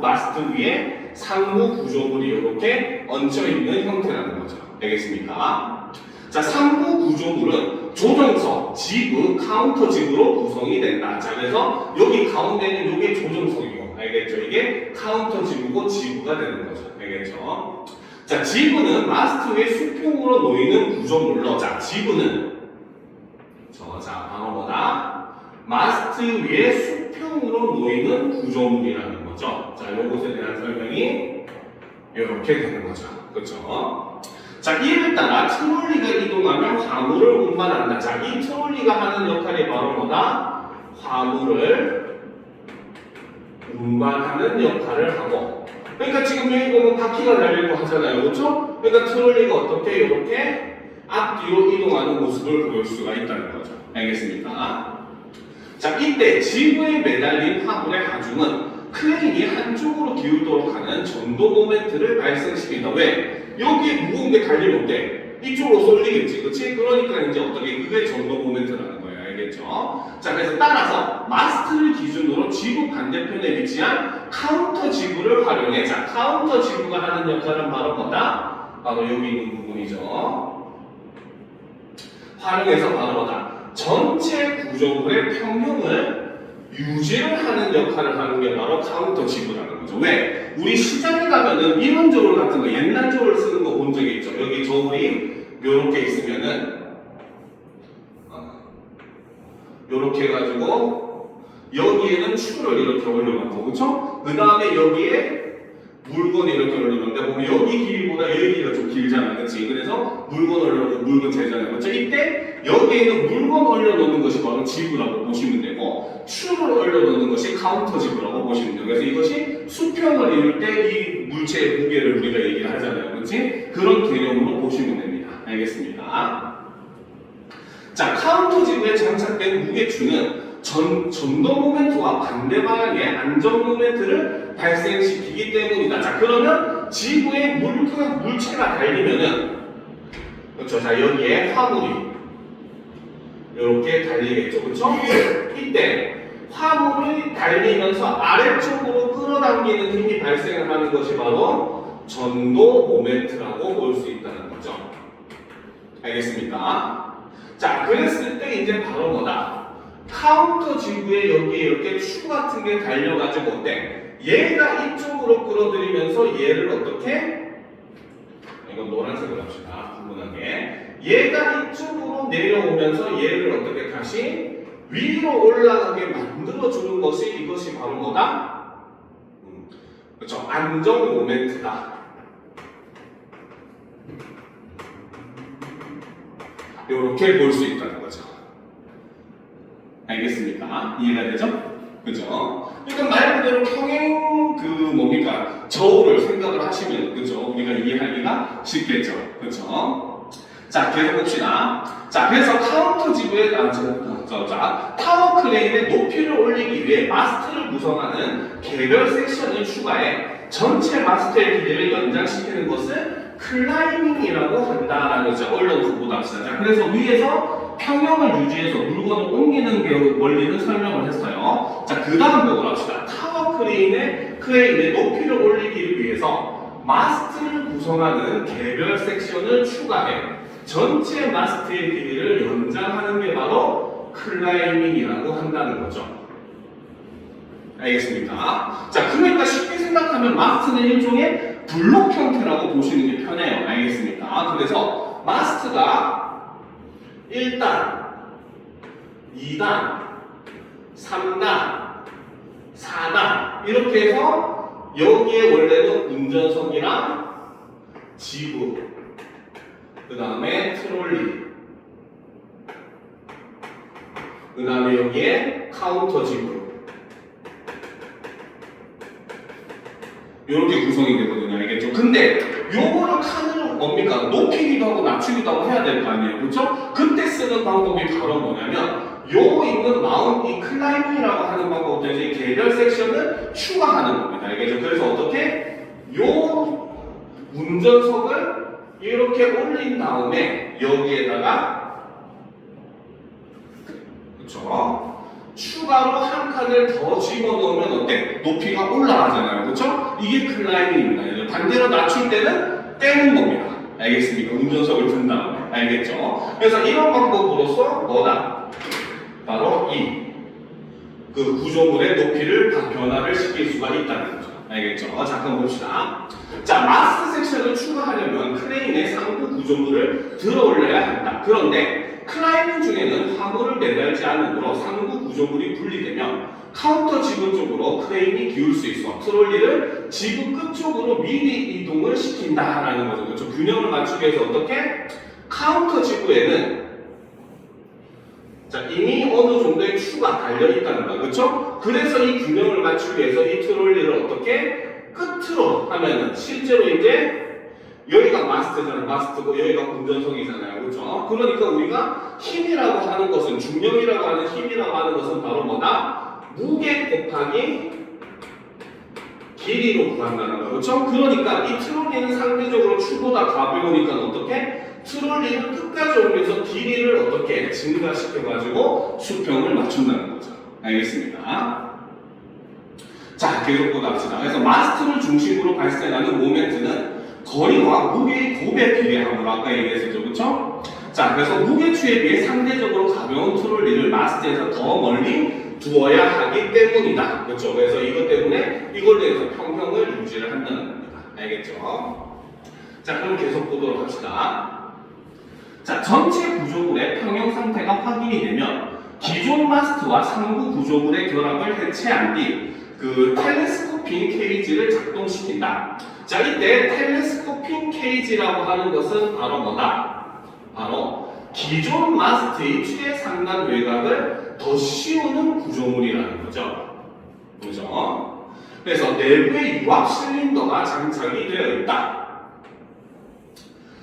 마스트 위에 상부 구조물이 이렇게 얹혀있는 형태라는 거죠. 알겠습니까? 자, 상부 구조물은 조정석, 지부, 카운터 지부로 구성이 된다. 자, 그래서 여기 가운데는 이게 조정석이고, 알겠죠? 이게 카운터 지부고 지부가 되는 거죠. 알겠죠? 자, 지부는 마스트 위에 수평으로 놓이는 구조물로, 자, 지부는 자, 바로 뭐다? 마스트 위에 수평으로 놓이는 구조물이라는 거죠. 자, 요것에 대한 설명이 이렇게 되는 거죠. 그렇죠? 자, 이를 따라 트롤리가 이동하면 화물을 운반한다. 자, 이 트롤리가 하는 역할이 바로 뭐다? 화물을 운반하는 역할을 하고. 그러니까 지금 여기 보면 바퀴가 달리고 하잖아요. 그렇죠? 그러니까 트롤리가 어떻게 이렇게 앞뒤로 이동하는 모습을 보일 수가 있다는 거죠. 알겠습니까? 자, 이때 지구에 매달린 화물의 하중은 크레인이 한쪽으로 기울도록 하는 전도 모멘트를 발생시킨다. 왜? 여기에 무거운 게 달리면 어때? 이쪽으로 쏠리겠지. 그치? 그러니까 이제 어떻게 그게 전도 모멘트라는 거예요. 알겠죠? 자, 그래서 따라서 마스트를 기준으로 지구 반대편에 위치한 카운터 지구를 활용해. 자, 카운터 지구가 하는 역할은 바로 뭐다? 바로 여기 있는 부분이죠. 활용해서 바로 뭐다? 전체 구조물의 평형을 유지를 하는 역할을 하는 게 바로 카운터 지구라는 거죠. 왜? 우리 시장에 가면은 이런 저울 같은 거, 옛날 저울 쓰는 거 본 적이 있죠. 여기 저울이 요렇게 있으면은 요렇게 해가지고 여기에는 추를 이렇게 올려놓고, 그쵸? 그 다음에 여기에 물건을 이렇게 올려놓는데 보면 여기 길이보다 여기가 좀 길잖아, 그치? 그래서 물건 올려놓고 물건 재잖아요, 그쵸? 이때 여기에 있는 물건 올려놓는 것이 바로 지구라고 보시면 되고, 추를 올려놓는 것이 카운터 지구라고 보시면 돼요. 그래서 이것이 수평을 이룰 때 이 물체의 무게를 우리가 얘기를 하잖아요, 그치? 그런 개념으로 보시면 됩니다. 알겠습니다. 자, 카운터 지구에 장착된 무게추는 전도 모멘트와 반대 방향의 안전 모멘트를 발생시키기 때문이다. 자, 그러면 지구에 물체가 달리면은, 그렇죠? 자, 여기에 화물이 이렇게 달리겠죠, 그렇죠? 이때 화물이 달리면서 아래쪽으로 끌어당기는 힘이 발생을 하는 것이 바로 전도 모멘트라고 볼 수 있다는 거죠. 알겠습니까? 자, 그랬을 때 이제 바로 뭐다? 카운터 지구에 여기에 이렇게 추 같은 게 달려가지고 어때? 얘가 이쪽으로 끌어들이면서 얘를 어떻게? 이건 노란색으로 합시다. 구분하게. 얘가 이쪽으로 내려오면서 얘를 어떻게 다시 위로 올라가게 만들어주는 것이 이것이 바로 뭐다? 그렇죠. 안정 모멘트다. 이렇게 볼 수 있다는 거죠. 알겠습니까? 이해가 되죠? 그죠? 그러니까 말 그대로 평행 뭡니까? 저울을 생각을 하시면, 그죠? 우리가 이해하기가 쉽겠죠? 그죠? 자, 계속 봅시다. 자, 그래서 카운터 지구의 타워 크레인의 높이를 올리기 위해 마스트를 구성하는 개별 섹션을 추가해 전체 마스트의 길이를 연장시키는 것을 클라이밍이라고 한다라는 거죠. 올려놓고 보다 합시다. 자, 그래서 위에서 평형을 유지해서 물건을 옮기는 게 원리는 설명을 했어요. 자, 그 다음 보고 합시다. 타워 크레인의 높이를 올리기 위해서 마스트를 구성하는 개별 섹션을 추가해 전체 마스트의 길이를 연장하는 게 바로 클라이밍이라고 한다는 거죠. 알겠습니까? 자, 그러니까 쉽게 생각하면 마스트는 일종의 블록 형태라고 보시는 게 편해요. 알겠습니까? 그래서 마스트가 1단, 2단, 3단, 4단 이렇게 해서 여기에 원래는 운전석이랑 지구, 그 다음에 트롤리, 그 다음에 여기에 카운터 지구 이렇게 구성이 되거든요. 알겠죠? 근데 요거를 칸을 뭡니까? 높이기도 하고 낮추기도 하고 해야 될 거 아니에요. 그렇죠? 그때 쓰는 방법이 바로 뭐냐면 요 있는 이 클라이밍이라고 하는 방법부터 이제 개별 섹션을 추가하는 겁니다. 알겠죠? 그래서 어떻게? 요 운전석을 이렇게 올린 다음에 여기에다가 그렇죠? 추가로 한 칸을 더 집어넣으면 어때? 높이가 올라가잖아요. 그렇죠? 이게 클라이밍입니다. 반대로 낮출 때는 떼는 겁니다. 알겠습니까? 운전석을 든 다음에. 알겠죠? 그래서 이런 방법으로서 뭐다? 바로 그 구조물의 높이를 변화를 시킬 수가 있다는 거죠. 알겠죠? 잠깐 봅시다. 자, 마스 섹션을 추가하려면 크레인의 상부 구조물을 들어 올려야 한다. 그런데 클라이밍 중에는 화물을 매달지 않으므로 상부 구조물이 분리되면 카운터 지분 쪽으로 크레인이 기울 수 있어 트롤리를 지부 끝 쪽으로 미리 이동을 시킨다라는 거죠. 그렇죠? 균형을 맞추기 위해서 어떻게? 카운터 지부에는 자, 이미 어느 정도의 추가 달려 있다는 거야. 그렇죠? 그래서 이 균형을 맞추기 위해서 이 트롤리를 어떻게? 끝으로 하면은 실제로 이제 여기가 마스트잖아요. 마스트고 여기가 운전석이잖아요. 그렇죠? 그러니까 우리가 힘이라고 하는 것은 중력이라고 하는 힘이라고 하는 것은 바로 뭐다? 무게 곱하기 길이로 구한다는 거예요. 그렇죠? 그러니까 이 트롤리는 상대적으로 추보다 가벼우니까 어떻게? 트롤리를 끝까지 올려서 길이를 어떻게? 증가시켜가지고 수평을 맞춘다는 거죠. 알겠습니까? 자, 계속 보답시다. 그래서 마스트를 중심으로 발생하는 모멘트는 거리와 무게의 곱에 비례함으로 아까 얘기했었죠. 그렇죠? 자, 그래서 무게추에 비해 상대적으로 가벼운 트롤리를 마스트에서 더 멀리 두어야 하기 때문이다. 그렇죠? 그래서 이것 때문에 이걸로 해서 평형을 유지를 한다는 겁니다. 알겠죠? 자, 그럼 계속 보도록 합시다. 자, 전체 구조물의 평형 상태가 확인이 되면 기존 마스트와 상부 구조물의 결합을 해체한 뒤 그 텔레스코핑 케이지를 작동시킨다. 자, 이때 텔레스코핑 케이지라고 하는 것은 바로 뭐다? 바로 기존 마스트의 최상단 외곽을 더 씌우는 구조물이라는 거죠. 그죠? 그래서 내부에 유압 실린더가 장착이 되어 있다.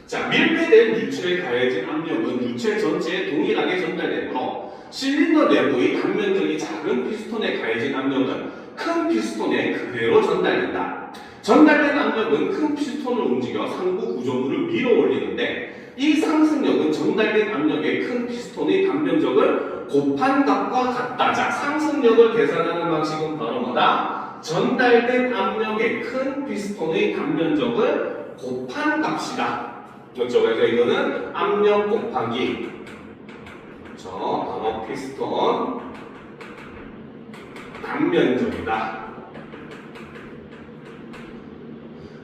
자, 밀폐된 유체에 가해진 압력은 유체 전체에 동일하게 전달되므로 실린더 내부의 단면적이 작은 피스톤에 가해진 압력은 큰 피스톤에 그대로 전달된다. 전달된 압력은 큰 피스톤을 움직여 상부 구조물을 밀어 올리는데 이 상승력은 전달된 압력의 큰 피스톤의 단면적을 곱한 값과 같다. 자, 상승력을 계산하는 방식은 바로 뭐다? 전달된 압력의 큰 피스톤의 단면적을 곱한 값이다. 그렇죠? 그래서 이거는 압력 곱하기 바로 피스톤 단면적이다.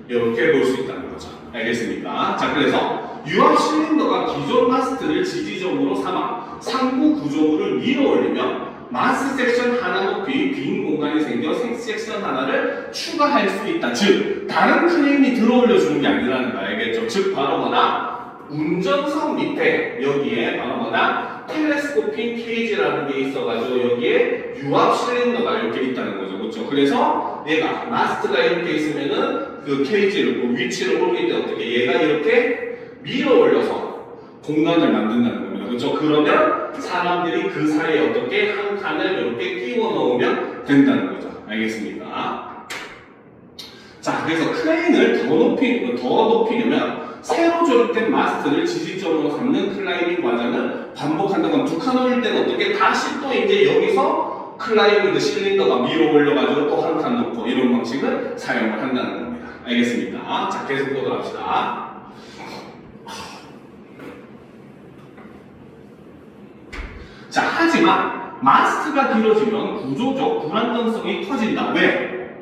이렇게 볼 수 있다는 거죠. 알겠습니까? 자, 그래서 유압 실린더가 기존 마스트를 지지점으로 삼아 상부 구조물을 밀어 올리면 마스 섹션 하나 높이 빈 공간이 생겨 섹션 하나를 추가할 수 있다. 즉, 다른 크레인이 들어올려 주는 게 아니라는 거 알겠죠? 즉, 바로 뭐다? 운전석 밑에 여기에 바로 뭐다? 텔레스코핑 케이지라는 게 있어가지고 여기에 유압 실린더가 이렇게 있다는 거죠. 그렇죠? 그래서 얘가 마스트가 이렇게 있으면은 그 케이지를 위치를 옮길 때 어떻게 얘가 이렇게 밀어 올려서 공간을 만든다는 겁니다. 그렇죠? 그러면 사람들이 그 사이에 어떻게 한 칸을 이렇게 끼워 넣으면 된다는 거죠. 알겠습니까? 자, 그래서 크레인을 더 높이려면 새로 조립된 마스트를 지지점으로 삼는 클라이밍 과정을 반복한다고 하면 두 칸 올릴 때는 어떻게 다시 또 이제 여기서 클라이밍 실린더가 밀어 올려가지고 또 한 칸 놓고 이런 방식을 사용을 한다는 겁니다. 알겠습니까? 자, 계속 보도록 합시다. 자, 하지만 마스트가 길어지면 구조적 불안정성이 커진다. 왜?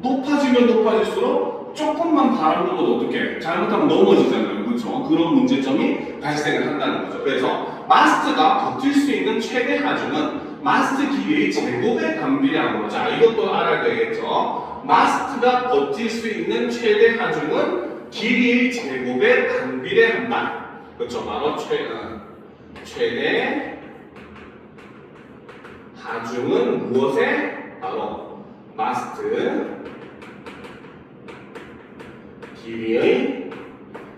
높아지면 높아질수록 조금만 바람 불어도 어떻게 잘못하면 넘어지잖아요. 그렇죠? 그런 문제점이 발생을 한다는 거죠. 그래서 마스트가 버틸 수 있는 최대 하중은 마스트 길이의 제곱에 반비례하는 거죠. 자, 이것도 알아야 되겠죠. 마스트가 버틸 수 있는 최대 하중은 길이의 제곱에 반비례한다. 그렇죠? 바로 최대 하중은 무엇에? 바로 마스트 길이의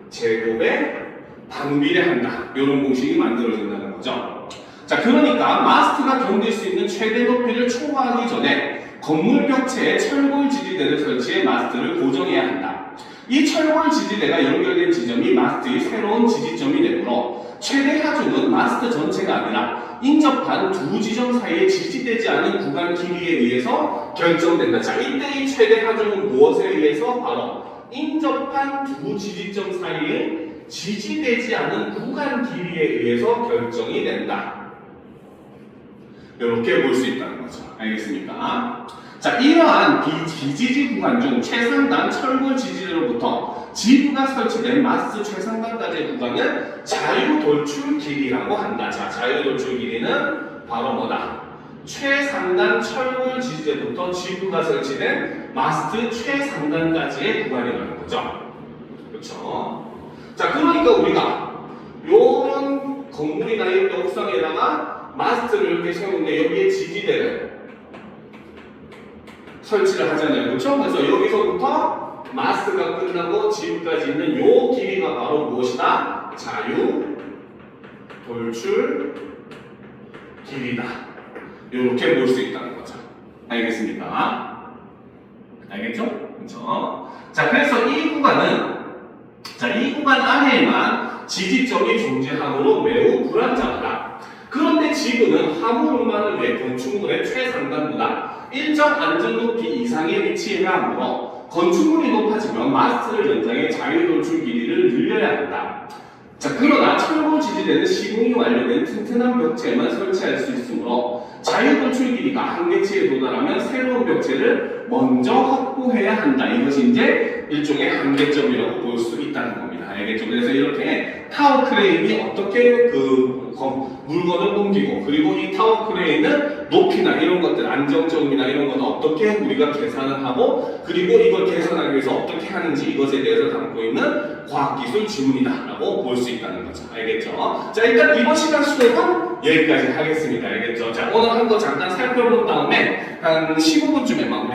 제곱에 반비례한다. 이런 공식이 만들어진다는 거죠. 자, 그러니까 마스트가 견딜 수 있는 최대 높이를 초과하기 전에 건물 벽체에 철골 지지대를 설치해 마스트를 고정해야 한다. 이 철골 지지대가 연결된 지점이 마스트의 새로운 지지점이 되므로 최대 하중은 마스트 전체가 아니라 인접한 두 지점 사이에 지지되지 않은 구간 길이에 의해서 결정된다. 자, 이때의 최대 하중은 무엇에 의해서? 바로 인접한 두 지지점 사이에 지지되지 않은 구간 길이에 의해서 결정이 된다. 이렇게 볼 수 있다는 거죠. 알겠습니까? 자, 이러한 비지지 구간 중 최상단 철골 지지대로부터 지부가 설치된 마스 최상단까지의 구간은 자유돌출 길이라고 한다. 자, 자유돌출 길이는 바로 뭐다? 최상단 철골 지지대부터 지부가 설치된 마스트 최상단까지의 구간이라는 거죠. 그렇죠? 자, 그러니까 우리가 요런 건물이나 이런 옥상에다가 마스트를 이렇게 세우는데 여기에 지지대를 설치를 하잖아요. 그렇죠? 그래서 여기서부터 마스트가 끝나고 지부까지 있는 요 길이가 바로 무엇이다? 자유 돌출 길이다. 이렇게 볼 수 있다는 거죠. 알겠습니까? 알겠죠? 그렇죠? 자, 그래서 이 구간은 이 구간 안에만 지지점이 존재하므로 매우 불안정하다. 그런데 지구는 화물운반을 위해 건축물의 최상단보다 일정 안전 높이 이상의 위치해야 하므로 건축물이 높아지면 마스트를 연장해 자유돌출 길이를 늘려야 한다. 자, 그러나 철골 지지대는 시공이 완료된 튼튼한 벽체에만 설치할 수 있으므로 자유돌출 길이가 한계치에 도달하면 새로운 벽체를 먼저 확보해야 한다. 이것이 이제 일종의 한계점이라고 볼 수 있다는 겁니다. 알겠죠? 그래서 이렇게 타워 크레인이 어떻게 물건을 옮기고, 그리고 이 타워 크레인은 높이나 이런 것들, 안정적이나 이런 것은 어떻게 우리가 계산을 하고, 그리고 이걸 계산하기 위해서 어떻게 하는지 이것에 대해서 담고 있는 과학기술 지문이다라고 볼 수 있다는 거죠. 알겠죠? 자, 일단 이번 시간 수업은 여기까지 하겠습니다. 알겠죠? 자, 오늘 한 거 잠깐 살펴본 다음에 한 15분쯤에 마무리